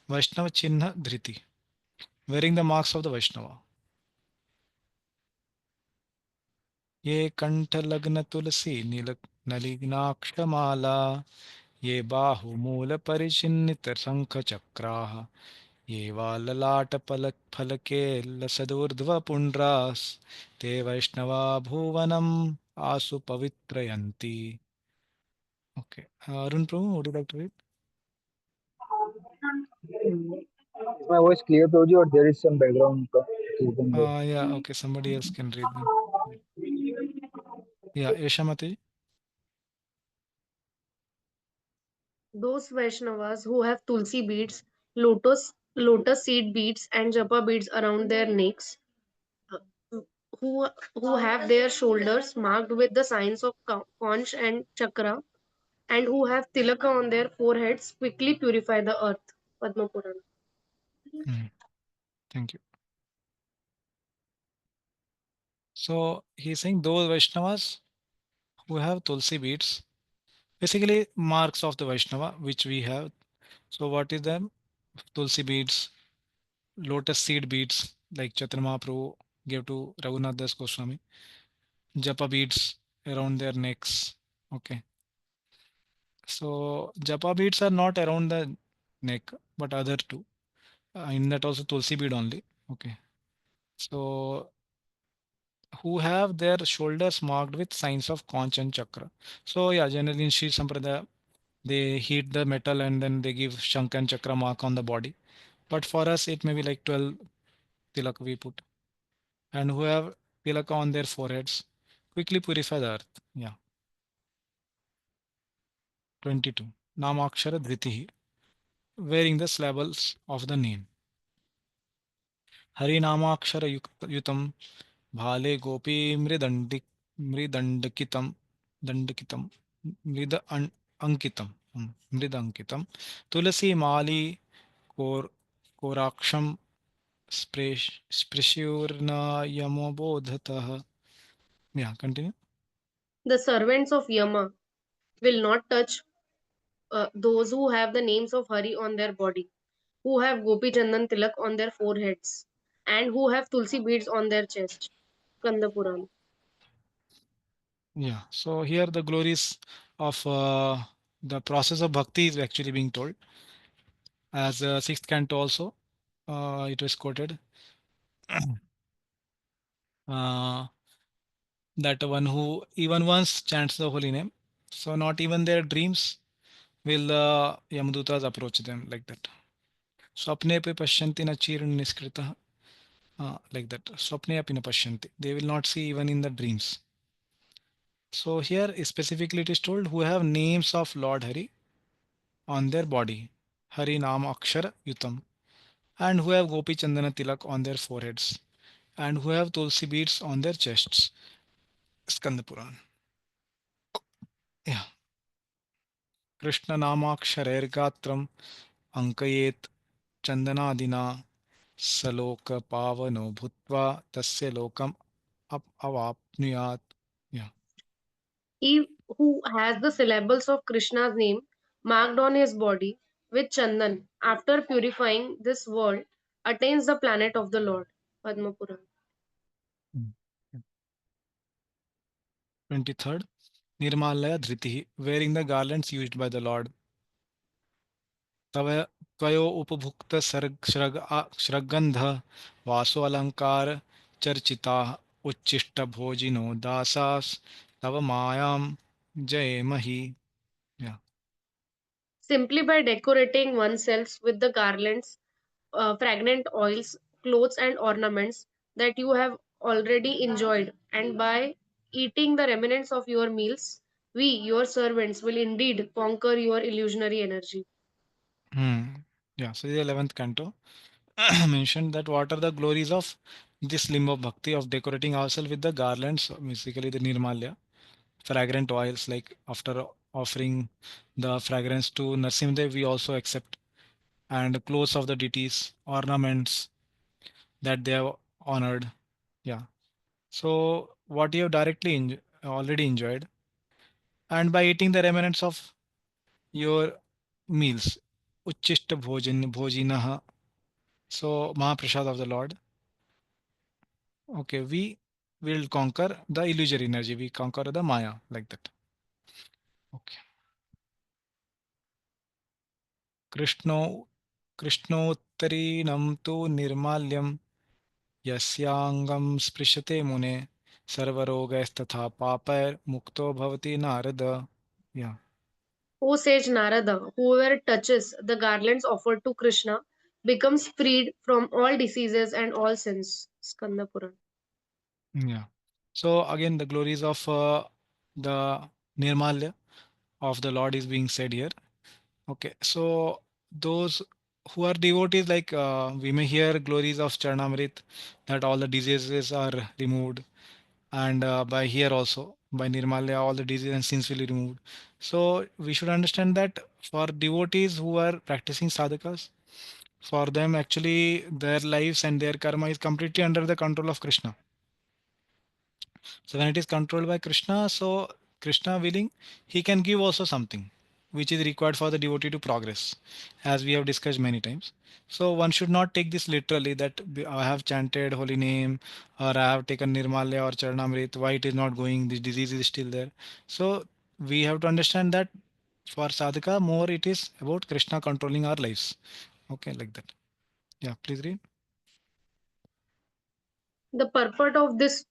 Vaishnava Chinna Dhriti. Wearing the marks of the Vaishnava. ये कंठलग्न तुलसी नील नलिनाक्षमाला ये बाहुमूलपरिचिह्नित शङ्खचक्राः ये वा ललाटपलकफलके लसदूर्ध्वपुण्ड्रास् ते वैष्णवा भुवनम् आसु पवित्रयन्ति. Okay. Arun Prabhu, would you like to read? Is my voice clear, Prabhuji, or there is some background disturbance there? Yeah, okay. Somebody else can read them. Yeah, Yeshamati. Those Vaishnavas who have tulsi beads, lotus seed beads, and japa beads around their necks, uh, who have their shoulders marked with the signs of conch and chakra, and who have tilaka on their foreheads, quickly purify the earth. Padma Purana. Thank you. So he's saying those Vaishnavas who have Tulsi beads, basically marks of the Vaishnava, which we have. So what is them? Tulsi beads, lotus seed beads, like Chaitanya Mahaprabhu gave to Raghunath Das Goswami, japa beads, around their necks. Okay. So japa beads are not around the neck, but other two. In that also tulsi bead only. Okay. So who have their shoulders marked with signs of conch and chakra. So yeah, generally in Sri Sampradaya, they heat the metal and then they give shank and chakra mark on the body. But for us, it may be like 12 tilak we put. And who have tilaka on their foreheads, quickly purify the earth. Yeah. 22. Namakshara Dhritihi, wearing the syllables of the name. Harinamakshara yutam Bhale Gopi Mridandkitam Dandakitam Mrida Ankitam Mridankitam Tulasi Mali Kor Koraksham Sprishurna Yamobodhataha. Yeah, continue. The servants of Yama will not touch those who have the names of Hari on their body, who have Gopi Chandan Tilak on their foreheads, and who have Tulsi beads on their chest. Skanda Puran. Yeah, so here the glories of the process of bhakti is actually being told as sixth canto also. It was quoted. uh, that one who even once chants the holy name, so not even their dreams will the Yamadutas approach them like that. Swapne pe pashyanti na chirun niskritah. Like that. Swapne api na pashyanti. They will not see even in the dreams. So here specifically it is told who have names of Lord Hari on their body. Hari Nam Akshara Yutam. And who have Gopi Chandana Tilak on their foreheads. And who have Tulsi beads on their chests. Skanda Puran. Yeah. Krishna Namaksharairgatram Ankayet Chandanaadina Saloka Bhutva Tasya Lokam Avapnuyat. Yeah. He who has the syllables of Krishna's name marked on his body with Chandan, after purifying this world, attains the planet of the Lord. Padma Puran. Mm. 23rd. Nirmalaya Dhritihi, wearing the garlands used by the Lord. तव त्वयो उपभुक्त श्रगंध वासो अलंकार चर्चिता उच्चिष्ट भोजिनो दासास तव मायाम जय मही. Yeah. Simply by decorating oneself with the garlands, fragrant oils, clothes, and ornaments that you have already enjoyed, and by eating the remnants of your meals, we, your servants, will indeed conquer your illusionary energy. Yeah. So the 11th canto mentioned that what are the glories of this limb of bhakti of decorating ourselves with the garlands, basically the nirmalya, fragrant oils, like after offering the fragrance to Narsimhadev, we also accept, and clothes of the deities, ornaments that they have honored. Yeah. So what you have directly already enjoyed, and by eating the remnants of your meals, Uchishta Bhojinaha, so Mahaprasad of the Lord. Okay, we will conquer the illusory energy. We conquer the Maya like that. Okay. Krishno Krishnottarinam tu nirmalyam यस्यांगं स्पृशते मुने सर्वरोगैस्तथा पापैर् मुक्तो भवति Narad. Yeah. O sage Narada, whoever touches the garlands offered to Krishna becomes freed from all diseases and all sins. Skanda Puran. Yeah. So again, the glories of the Nirmalya of the Lord is being said here. Okay. So those who are devotees, like we may hear glories of Charnamrit, that all the diseases are removed, and by here also by Nirmalya all the diseases and sins will be removed. So we should understand that for devotees who are practicing sadhakas, for them actually their lives and their karma is completely under the control of Krishna. So when it is controlled by Krishna, so Krishna willing, he can give also something. which is required for the devotee to progress, as we have discussed many times. So one should not take this literally that I have chanted holy name or I have taken Nirmalya or Charanamrit, why it is not going, this disease is still there. So we have to understand that for sadhaka, more it is about Krishna controlling our lives. Okay, like that. Yeah, please read. The purport of this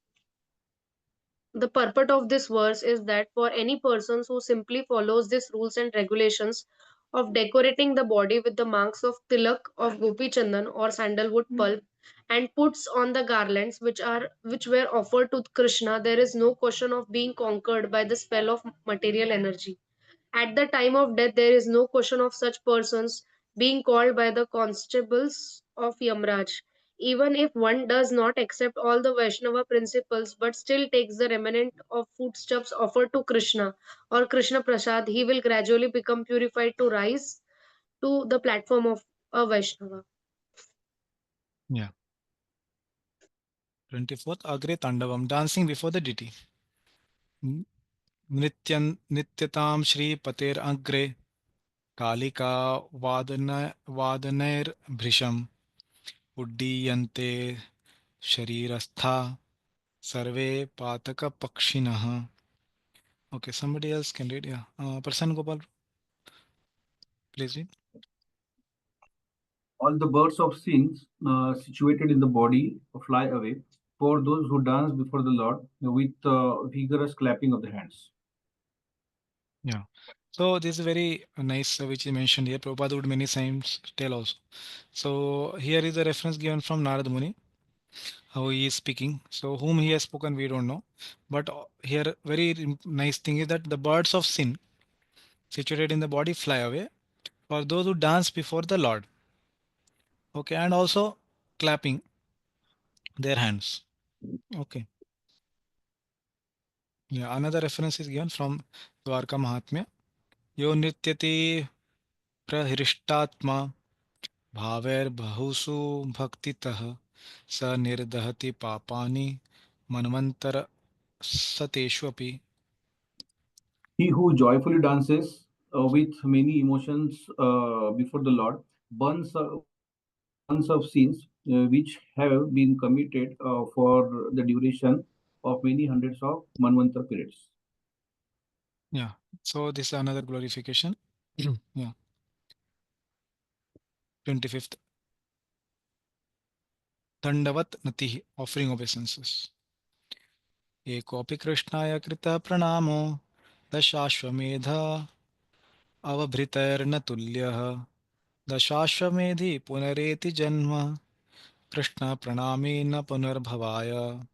The purport of this verse is that for any persons who simply follows these rules and regulations of decorating the body with the marks of tilak of gopi chandan or sandalwood pulp and puts on the garlands which were offered to Krishna, there is no question of being conquered by the spell of material energy. At the time of death, there is no question of such persons being called by the constables of Yamraj. Even if one does not accept all the Vaishnava principles but still takes the remnant of foodstuffs offered to Krishna or Krishna Prasad, he will gradually become purified to rise to the platform of a Vaishnava. Yeah. 24th, Agre Tandavam, dancing before the deity. नित्यतां श्रीपतेरग्रे Kalika वादनैर्भृशम् उड्डीयन्ते शरीरस्था survey पातकपक्षिणः. Okay, somebody else can read. Yeah, Prasanna Gopal, please read. All the birds of sins situated in the body fly away for those who dance before the Lord with vigorous clapping of the hands. Yeah. So this is very nice, which is mentioned here. Prabhupada would many times tell also. So here is a reference given from Narad Muni, how he is speaking. So whom he has spoken, we don't know. But here, very nice thing is that the birds of sin situated in the body fly away for those who dance before the Lord. Okay, and also clapping their hands. Okay. Yeah, another reference is given from Dwarka Mahatmya. Yo nityati prahirishtatma भावैर्बहुषु भक्तितः स निर्दहति पापानि मनवंतर सतेषु अपि. He who joyfully dances with many emotions before the Lord burns the bonds of sins which have been committed for the duration of many hundreds of Manvantar periods. Yeah, so this is another glorification. Yeah. 25th, Dandavat Natihi, offering obeisances. Ekopi Krishnaya Krita Pranamo Dashashwamedha Avabhritairna Tulyah Dashashwamedhi Punareti Janma Krishna Pranamena Punarbhavaya.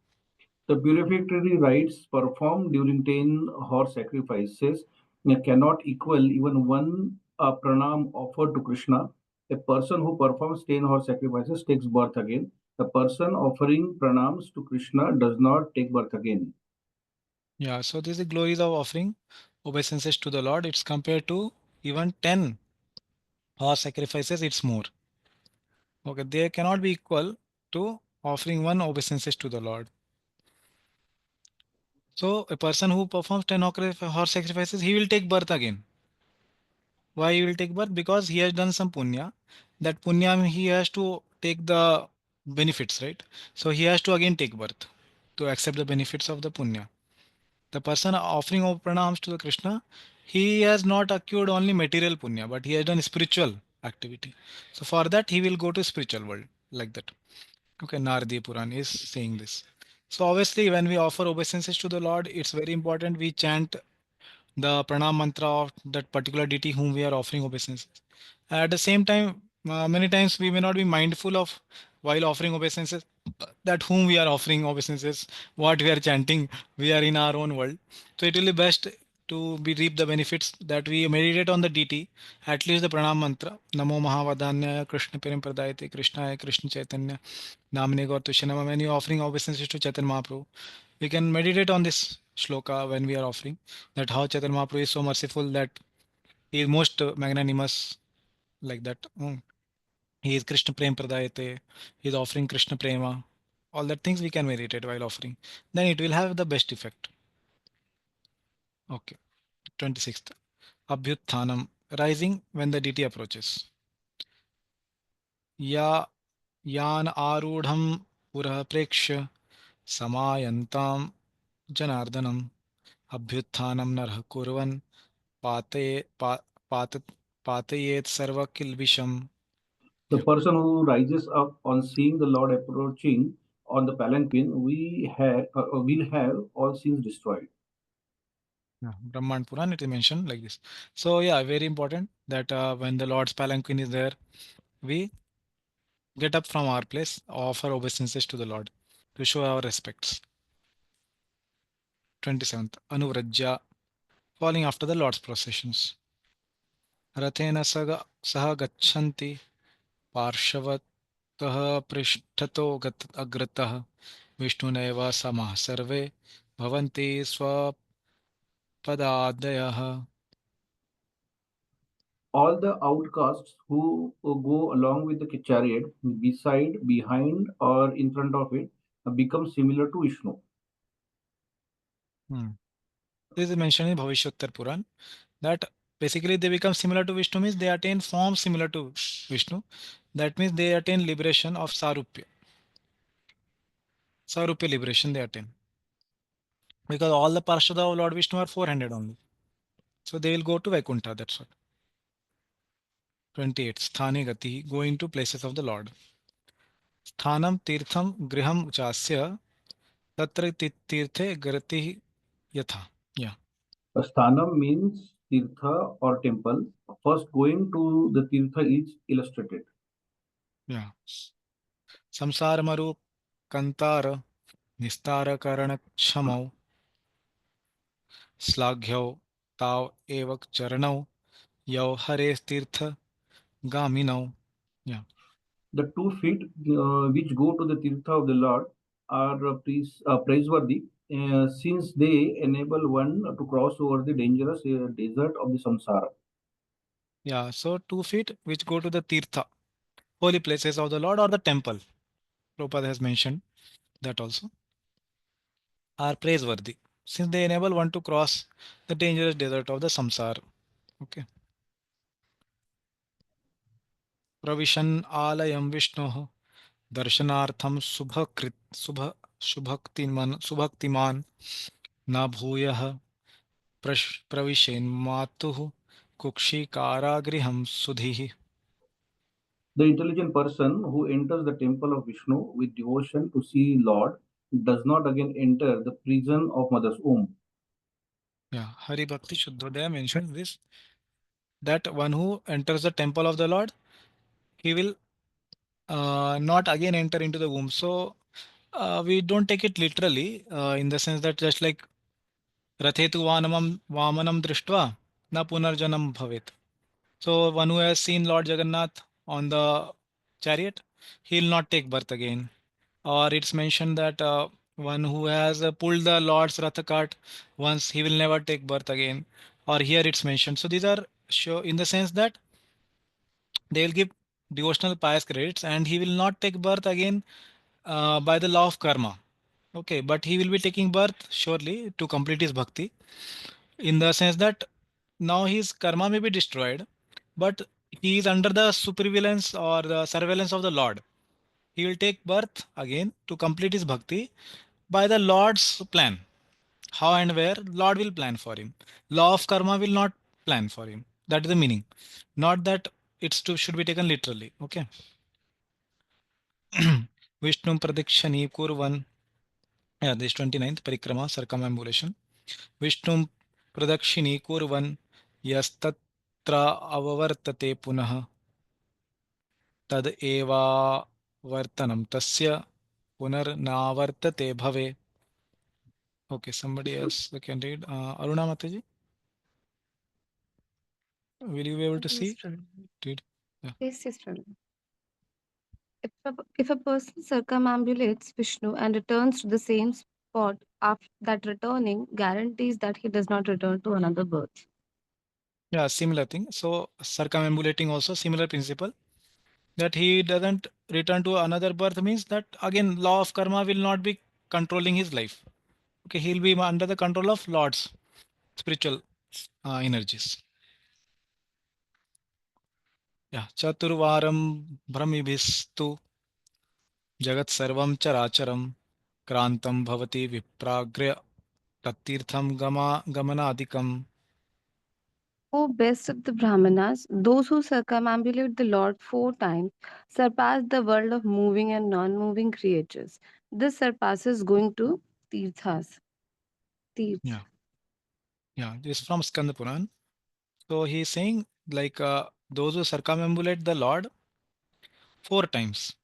The purificatory rites performed during 10 horse sacrifices cannot equal even one pranam offered to Krishna. A person who performs 10 horse sacrifices takes birth again. The person offering pranams to Krishna does not take birth again. Yeah, so this is the glories of offering obeisances to the Lord. It's compared to even 10 horse sacrifices, it's more. Okay, they cannot be equal to offering one obeisances to the Lord. So a person who performs 10 horse sacrifices, he will take birth again. Why he will take birth? Because he has done some punya. That punya he has to take the benefits, right? So he has to again take birth to accept the benefits of the punya. The person offering pranams to the Krishna, he has not acquired only material punya, but he has done spiritual activity. So for that, he will go to spiritual world like that. Okay, Nardi Puran is saying this. So obviously, when we offer obeisances to the Lord, it's very important we chant the pranam mantra of that particular deity whom we are offering obeisances. At the same time, many times we may not be mindful of while offering obeisances that whom we are offering obeisances, what we are chanting, we are in our own world. So it will be best to be reap the benefits that we meditate on the deity, at least the pranam mantra, Namo Mahavadanya, Krishna Pirim Pradayate, Krishna Krishna Chaitanya, Namne Gaur Nama. When you are offering obeisances to Chaitanya Mahaprabhu, we can meditate on this shloka when we are offering, that how Chaitanya Mahaprabhu is so merciful, that he is most magnanimous, like that. He is Krishna Prem Pradayate. He is offering Krishna Prema. All that things we can meditate while offering. Then it will have the best effect. Okay. 26th. Abhyuthanam, rising when the deity approaches. Ya Yan Arudham Purah Prekshya Samayantam Janardanam Abhyuthanam Narha Kurvan Pate Pat Patayet Sarva Kilvisham. The person who rises up on seeing the Lord approaching on the palanquin, will have all sins destroyed. Yeah, Brahman Puran, it is mentioned like this. So yeah, very important that when the Lord's palanquin is there, we get up from our place, offer obeisances to the Lord to show our respects. 27th, Anuvrajya, following after the Lord's processions. Rathena saha gachanti parshavattah prishtato agratah Vishnuneva samah sarve bhavanti swapadadayah. All the outcasts who go along with the chariot, beside, behind, or in front of it, become similar to Vishnu. This is mentioned in Bhavishyotter Puran that basically they become similar to Vishnu means they attain forms similar to Vishnu. That means they attain liberation of Sarupya. Sarupya liberation they attain. Because all the Parshada of Lord Vishnu are 400 only. So they will go to Vaikuntha, that's what. 28. Sthani Gati, going to places of the Lord. Sthanam Tirtham Griham Chasya Tatra Tirthe Garati Yatha. Yeah. Sthanam means tirtha or temple. First, going to the tirtha is illustrated. Yeah. Samsara Maru Kantara Nistara Karana Kshamau Slaghyo Tav Evak Charanau Yau Hare Tirtha Gaminau. Yeah. The 2 feet which go to the tirtha of the Lord are praiseworthy, since they enable one to cross over the dangerous desert of the samsara. Yeah. So 2 feet which go to the Tirtha, holy places of the Lord or the temple. Prabhupada has mentioned that also are praiseworthy since they enable one to cross the dangerous desert of the samsara. Okay. Pravishan alayam Vishnoh darshanartham subhaktiman na bhuyah pravishen matuh kukshi karagriham sudhihi. The intelligent person who enters the temple of Vishnu with devotion to see Lord does not again enter the prison of mother's womb. Yeah, Hari Bhakti Shuddhodaya mentioned this that one who enters the temple of the Lord, he will not again enter into the womb. So we don't take it literally in the sense that just like Rathetu Vamanam Drishtva na Punarjanam Bhavet. So one who has seen Lord Jagannath on the chariot, he will not take birth again. Or it's mentioned that one who has pulled the Lord's Ratha cart once, he will never take birth again. Or here it's mentioned. So these are show in the sense that they will give devotional pious credits and he will not take birth again by the law of karma. Okay, but he will be taking birth surely to complete his bhakti in the sense that now his karma may be destroyed, but he is under the supervillains or the surveillance of the Lord. He will take birth again to complete his bhakti by the Lord's plan. How and where Lord will plan for him. Law of karma will not plan for him. That is the meaning. Not that should be taken literally. Okay. Vishnu Pradikshani Kurvan. Yeah, this 29th Parikrama circumambulation. Vishnu Pradakshini Kurvan Yastatra Avavartate Punah Tad Eva Vartanam Tasya Punarnavartate Bhave. Okay, somebody else can read. Aruna Mataji, will you be able to Yes, see? Pranam. Read. Yeah. Yes, Pranam. If a person circumambulates Vishnu and returns to the same spot after that returning guarantees that he does not return to another birth. Yeah, similar thing. So circumambulating also similar principle that he doesn't return to another birth means that again law of karma will not be controlling his life. Okay, he'll be under the control of Lord's spiritual energies. Yeah, Chaturvaram Brahmibhistu Jagat Sarvam Characharam Krantam Bhavati Vipragrya Tatirtham Gamanadikam. O best of the Brahmanas, those who circumambulate the Lord 4 times surpass the world of moving and non moving creatures. This surpasses going to Tirthas. Tirth. Yeah, yeah, this is from Skanda Puran. So he is saying like those who circumambulate the Lord 4 times.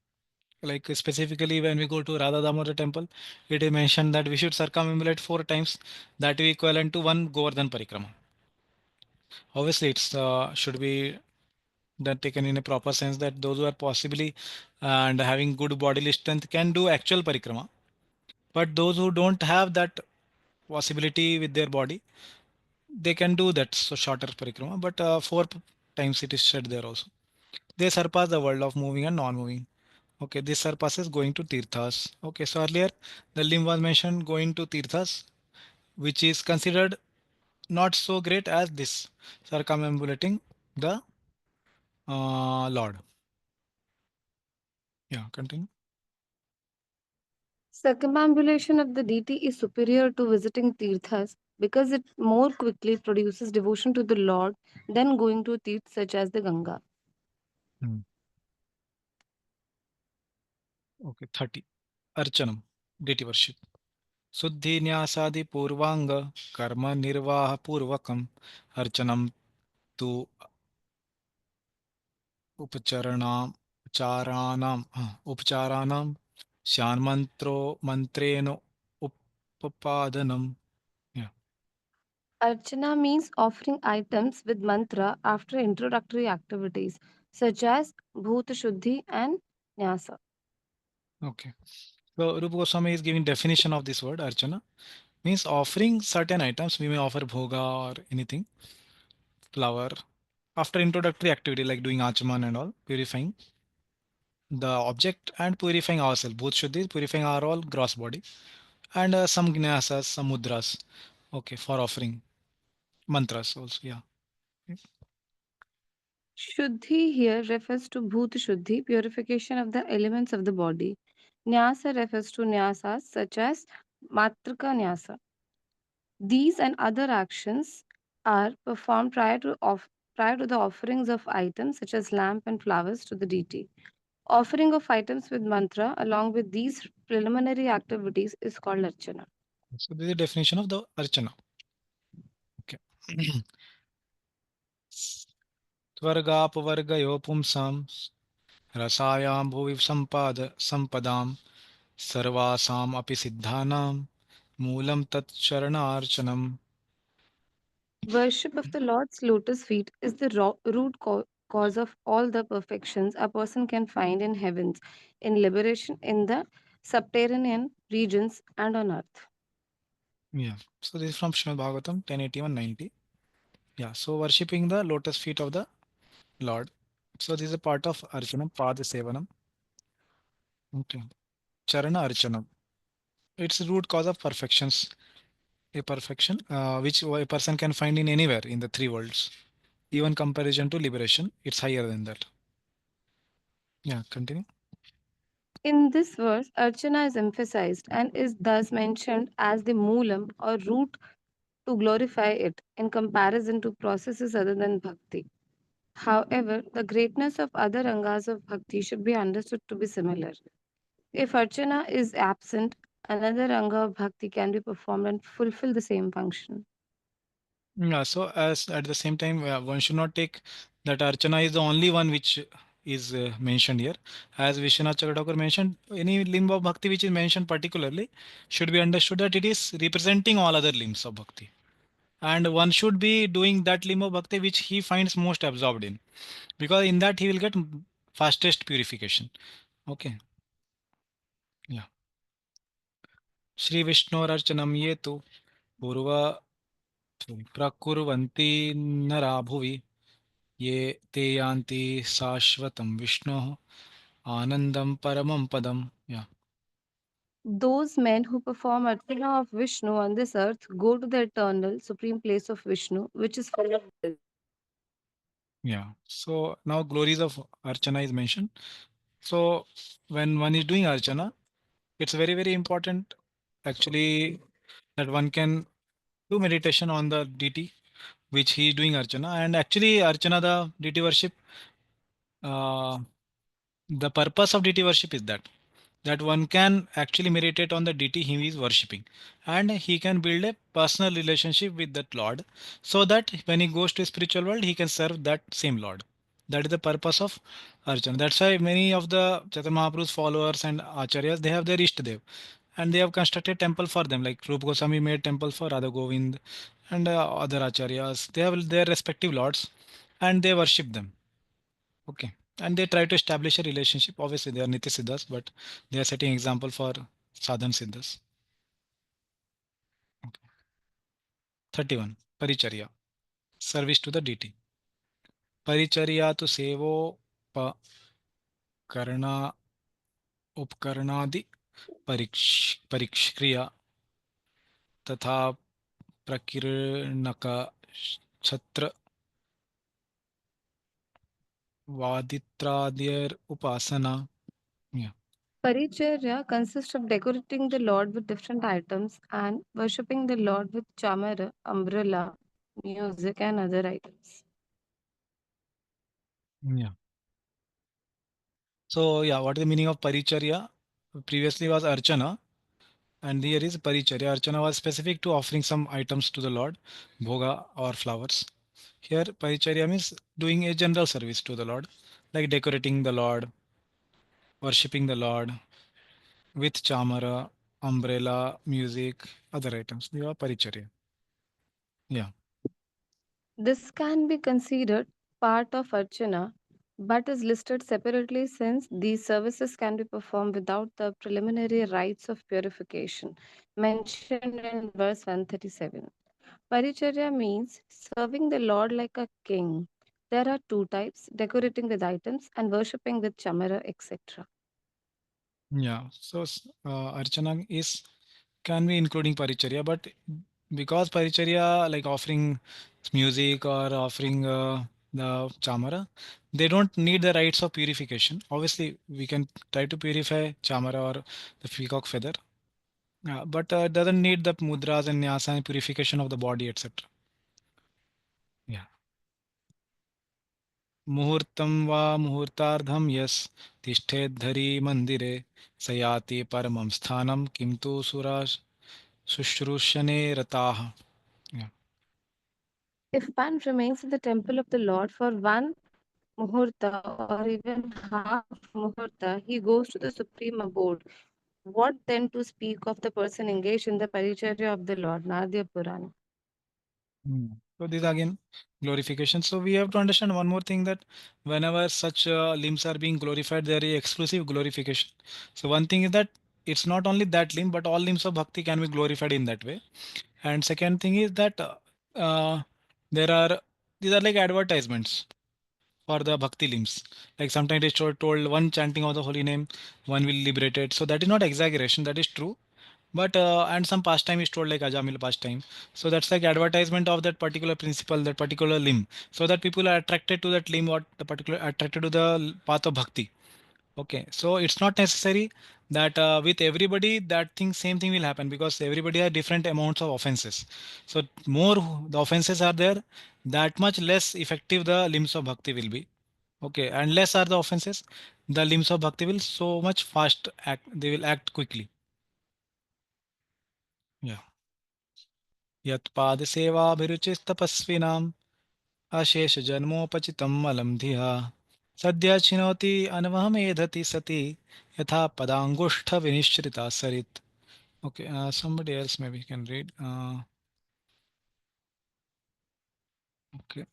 Like specifically when we go to Radha Damodar temple, it is mentioned that we should circumambulate 4 times. That is equivalent to one Govardhan Parikrama. Obviously, it's should be that taken in a proper sense that those who are possibly and having good bodily strength can do actual parikrama. But those who don't have that possibility with their body, they can do that so shorter parikrama. But 4 times it is said there also. They surpass the world of moving and non-moving. Okay, this surpasses going to tirthas. Okay, so earlier the limb was mentioned going to tirthas, which is considered not so great as this circumambulating the Lord. Yeah, continue. Circumambulation of the deity is superior to visiting Tirthas because it more quickly produces devotion to the Lord than going to Tirths such as the Ganga. Hmm. Okay, 30. Archanam, deity worship. Suddhi न्यासादि पूर्वांग कर्म निर्वाह पूर्वकम अर्चनम तु उपचरणाम उपचाराणाम शान्मन्त्रो मन्त्रेण उपपादनम. Yeah. Archana means offering items with mantra after introductory activities such as Bhuta Shuddhi and Nyasa. Okay. So Rupa Goswami is giving definition of this word archana means offering certain items. We may offer bhoga or anything, flower after introductory activity like doing achaman and all, purifying the object and purifying ourselves. Both shuddhi, purifying our all gross body, and some gnasas, some mudras. Okay, for offering mantras also. Yeah. Shuddhi here refers to Bhuta Shuddhi, purification of the elements of the body. Nyasa refers to nyasas such as Matrika Nyasa. These and other actions are performed prior to the offerings of items such as lamp and flowers to the deity. Offering of items with mantra along with these preliminary activities is called archana. So this is the definition of the archana. Okay. Tvargapvargayo pumsam rasayam bhuvi sampadam sarvasam api siddhanam moolam tat charanarchanam. Worship of the Lord's lotus feet is the cause of all the perfections a person can find in heavens, in liberation in the subterranean regions, and on earth. Yeah. So this is from Srimad Bhagavatam 1081-90. Yeah. So worshipping the lotus feet of the Lord. So this is a part of Archanam, Pada Sevanam. Okay. Charana Archanam. It's the root cause of perfections. A perfection which a person can find in anywhere in the three worlds. Even comparison to liberation, it's higher than that. Yeah, continue. In this verse, Archana is emphasized and is thus mentioned as the moolam or root to glorify it in comparison to processes other than bhakti. However, the greatness of other angas of bhakti should be understood to be similar. If Archana is absent, another anga of bhakti can be performed and fulfill the same function. Yeah, so as at the same time, one should not take that Archana is the only one which is mentioned here. As Vishwanath Chakravarti mentioned, any limb of bhakti which is mentioned particularly should be understood that it is representing all other limbs of bhakti. And one should be doing that limb of bhakti which he finds most absorbed in, because in that he will get fastest purification. Okay. Yeah. Shri Vishnorarchanam ye tu purva प्रकुर्वन्ति नरा भुवि ये ते यान्ति शाश्वतं विष्णोः आनन्दं परमं पदम्. Yeah. Those men who perform Archana of Vishnu on this earth go to the eternal supreme place of Vishnu, which is full of bliss. Yeah. So now glories of Archana is mentioned. So when one is doing Archana, it's very, very important actually that one can do meditation on the deity which he is doing Archana. And actually, Archana, the deity worship, uh, the purpose of deity worship is that one can actually meditate on the deity he is worshipping, and he can build a personal relationship with that Lord, so that when he goes to spiritual world he can serve that same Lord. That is the purpose of Archana. That's why many of the Chaitanya Mahaprabhu's followers and acharyas, they have their Ishtadev, and they have constructed temple for them. Like Rupa Goswami made temple for Radha Govind, and other acharyas. They have their respective lords, and they worship them. Okay. And they try to establish a relationship. Obviously, they are Nitya Siddhas, but they are setting example for Sadhan Siddhas. Okay. 31. Paricharya. Service to the deity. Paricharya to sevo pa karna उपकरणादि परिक्रिया तथा प्रकीर्णक छत्र वादित्राद्यर उपासना. Yeah. Paricharya consists of decorating the Lord with different items and worshipping the Lord with chamara, umbrella, music, and other items. Yeah. So yeah, what is the meaning of paricharya? Previously was archana, and here is paricharya. Archana was specific to offering some items to the Lord, bhoga or flowers. Here paricharya means doing a general service to the Lord, like decorating the Lord, worshipping the Lord with chamara, umbrella, music, other items. They are paricharya. Yeah. This can be considered part of Archana, but is listed separately since these services can be performed without the preliminary rites of purification mentioned in verse 137. Paricharya means serving the Lord like a king. There are two types, decorating with items and worshipping with chamara, etc. Yeah. So archana is can be including paricharya, but because paricharya like offering music or offering the chamara, they don't need the rites of purification. Obviously, we can try to purify chamara or the peacock feather, but it doesn't need the mudras and nyasa and purification of the body, etc. Yeah. मुहूर्तं वा मुहूर्तार्धं yes तिष्ठेद्धरी मन्दिरे स याति परमं स्थानं किं तु सुरा शुश्रूषणे रताः. Yeah. If one remains in the temple of the Lord for one muhurta or even half muhurta, he goes to the supreme abode. What then to speak of the person engaged in the paricharya of the Lord? Nadya Purana. So these again glorification. So we have to understand one more thing, that whenever such limbs are being glorified, there is exclusive glorification. So one thing is that it's not only that limb, but all limbs of bhakti can be glorified in that way. And second thing is that uh, there are these are like advertisements for the bhakti limbs. Like sometimes it's told one chanting of the holy name, one will liberate it. So that is not exaggeration, that is true. But and some pastime is told like Ajamil pastime. So that's like advertisement of that particular principle, that particular limb, so that people are attracted to that limb or the particular attracted to the path of bhakti. Okay, so it's not necessary that with everybody that thing same thing will happen, because everybody has different amounts of offenses. So more the offenses are there, that much less effective the limbs of bhakti will be. Okay, and less are the offenses, the limbs of bhakti will so much fast act. They will act quickly. Yeah. यत्पादसेवाभिरुचिस्तपस्विनाम् अशेषजन्मोपचितं मलं धिया सद्य चिनोति अन्वहमेधति सति यथा पदाङ्गुष्ठविनिश्रिता सरित्. Okay, somebody else maybe can read. Okay,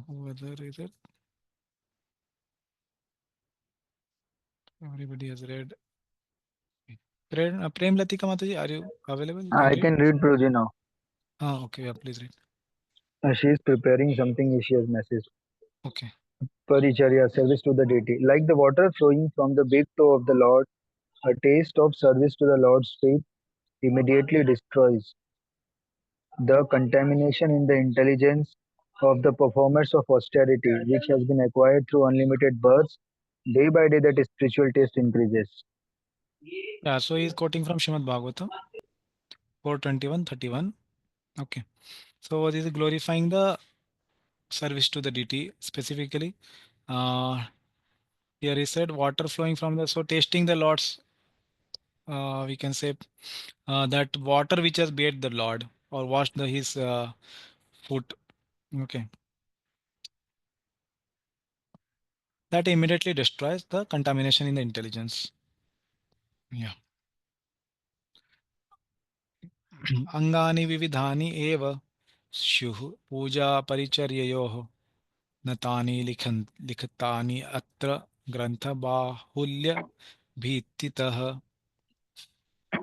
whether is it? Everybody has read. Prem Latika Mataji, are you available? You can I read. can read Prabhuji now. Okay, yeah, please read. She is preparing something she has message. Okay. Paricharya, service to the deity. Like the water flowing from the big toe of the Lord, a taste of service to the Lord's feet immediately destroys the contamination in the intelligence of the performance of austerity, which has been acquired through unlimited births. Day by day, that spiritual taste increases. Yeah, so he's quoting from Shrimad Bhagavatam 4:21-31. Okay. So this is glorifying the service to the deity specifically. Uh, Here he said water flowing from the, so tasting the Lord's, we can say that water which has bathed the Lord or washed his foot. Okay. That immediately destroys the contamination in the intelligence. Yeah. Angani vividhani eva स्युः पूजा परिचर्ययोः न तानि लिखतानि अत्र ग्रन्थबाहुल्य भीतितः.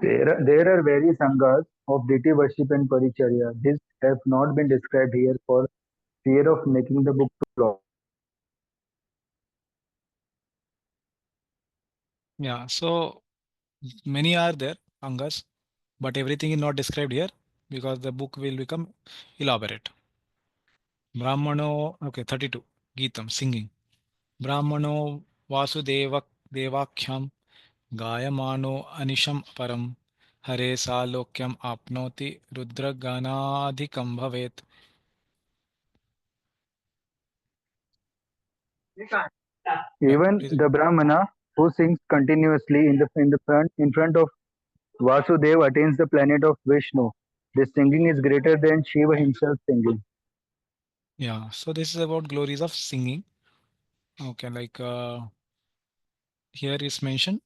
There are various angas of deity worship and paricharya. These have not been described here for fear of making the book too long. Yeah, so many are there angas, but everything is not described here because the book will become elaborate. Brahmano, okay, 32. Geetam, singing. Brahmano Vasudevak Devakhyam Gayamano Anisham Param Hare Salokyam Apnoti Rudraganadhikam Bhavet. Yeah, Even please. the Brahmana who sings continuously in front of Vasudev attains the planet of Vishnu. This singing is greater than Shiva himself singing. Yeah, so this is about glories of singing. Okay, like here is mentioned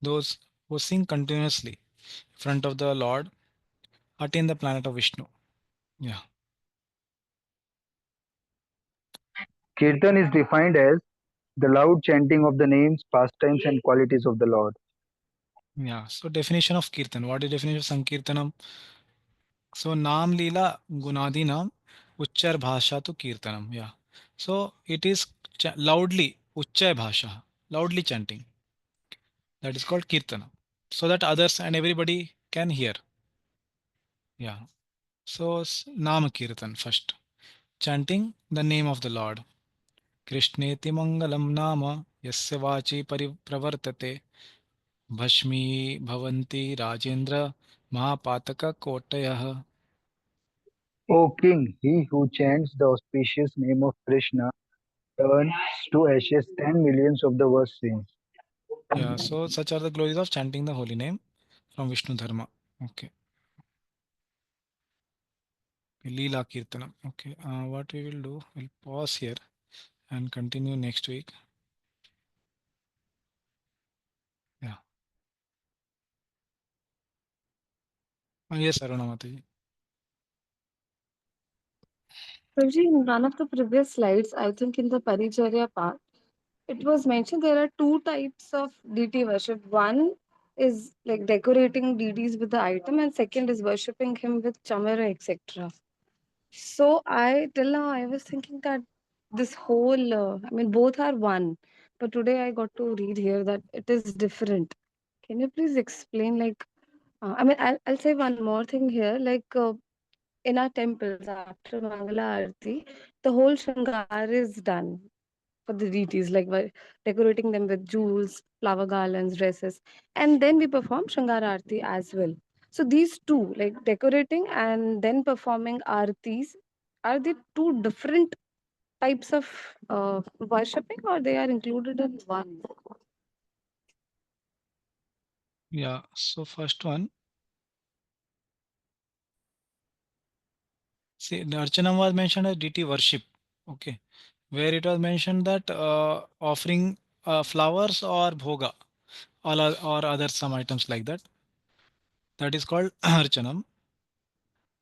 those who sing continuously in front of the Lord attain the planet of Vishnu. Yeah. Kirtan is defined as the loud chanting of the names, pastimes, and qualities of the Lord. Yeah. So definition of Kirtan. What is definition of Sankirtanam? So Naam Leela Gunadi Naam Uchchar Bhasha to Kirtanam. Yeah. So it is loudly Uchchay Bhasha, loudly chanting. That is called Kirtanam. So that others and everybody can hear. Yeah. So Naam Kirtan first. Chanting the name of the Lord. Krishneti Mangalam Nama Yasya Vachi Pravartate Bhashmi Bhavanti Rajendra Mahapataka Kotayah. O King, he who chants the auspicious name of Krishna turns to ashes 10 millions of the worst sins. Yeah, so such are the glories of chanting the holy name from Vishnu Dharma. Okay. Leela Kirtanam. Okay. What we will do, we'll pause here and continue next week. Yeah. Yes, Aruna Mataji. Prabhuji, in one of the previous slides, I think in the Paricharya part, it was mentioned there are two types of deity worship. One is like decorating deities with the item, and second is worshipping him with chamara, etc. So I till now I was thinking that this whole I mean both are one, but today I got to read here that it is different. Can you please explain like I mean I'll say one more thing here like in our temples after Mangala Arati the whole Shangar is done for the deities like by decorating them with jewels, flower garlands, dresses, and then we perform Shangar Arati as well. So these two, like decorating and then performing artis, are they two different types of worshipping, or they are included in one? Yeah. So first one, see, the Archanam was mentioned as deity worship. Okay. Where it was mentioned that offering flowers or bhoga or other some items like that. That is called Archanam.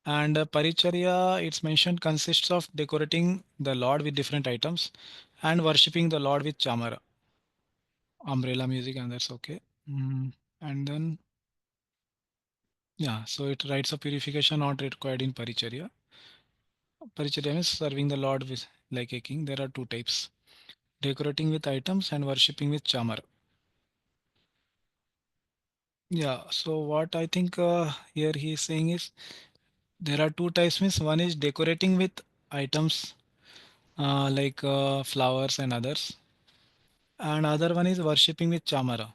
And Paricharya, it's mentioned, consists of decorating the Lord with different items and worshipping the Lord with chamara, umbrella music, and that's okay. And then, yeah, so it writes of purification not required in Paricharya. Paricharya means serving the Lord with like a king. There are two types, decorating with items and worshipping with chamara. Yeah, so what I think here he is saying is there are two types means one is decorating with items like flowers and others. And other one is worshipping with chamara.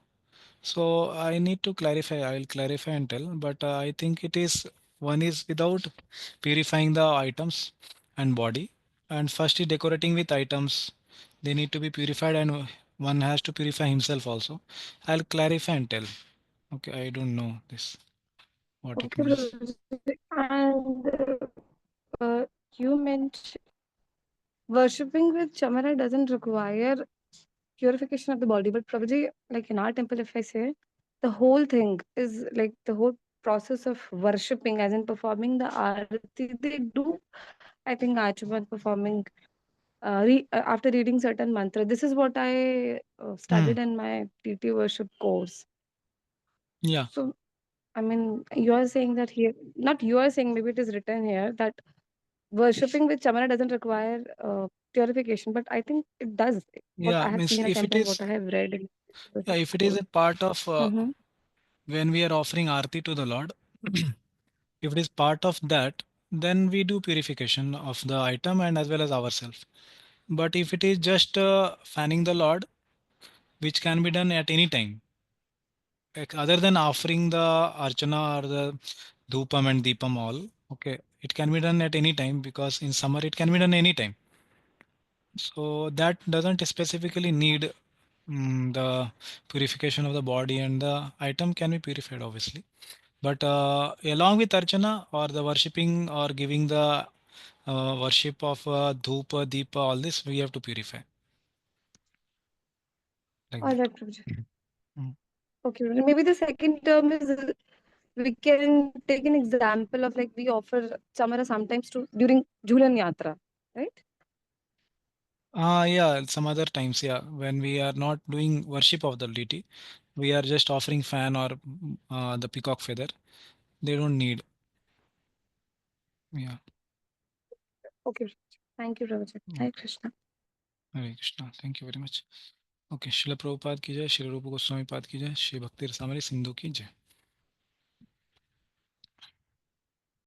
So I need to clarify. I will clarify and tell. But I think it is one is without purifying the items and body. And first is decorating with items. They need to be purified, and one has to purify himself also. I'll clarify and tell. Okay, I don't know this what it Okay, means. and you mentioned worshipping with chamara doesn't require purification of the body, but probably like in our temple, if I say, the whole thing is like the whole process of worshipping, as in performing the arati. They do, I think, Achuman performing after reading certain mantra. This is what I Hmm. studied in my TT worship course. Yeah. So, I mean, you are saying that here, not you are saying, maybe it is written here that worshipping with chamana doesn't require purification, but I think it does. What Yeah. I have Means seen at if it temple and what is I have read in yeah, worship if it is course. a part of Mm-hmm. when we are offering arti to the Lord, if it is part of that, then we do purification of the item and as well as ourselves. But if it is just fanning the Lord, which can be done at any time, like other than offering the archana or the dhupam and deepam all, okay, it can be done at any time because in summer it can be done any time. So that doesn't specifically need the purification of the body, and the item can be purified obviously. But along with archana or the worshipping or giving the worship of dhupa, deepa, all this we have to purify like All that. right, Prabhuji. Mhm. Okay, maybe the second term is we can take an example of like we offer chamara sometimes to during Jhulan Yatra, right? Yeah, some other times, yeah, when we are not doing worship of the deity, we are just offering fan or the peacock feather. They don't need. Yeah. Okay, thank you, Prabhuji. Hare Okay. Krishna. Hare Krishna. Thank you very much. Okay. Srila Prabhupada ki jai, Srila Rupa Goswami Pad ki jai, Shri Bhakti Rasamrita Sindhu ki jai.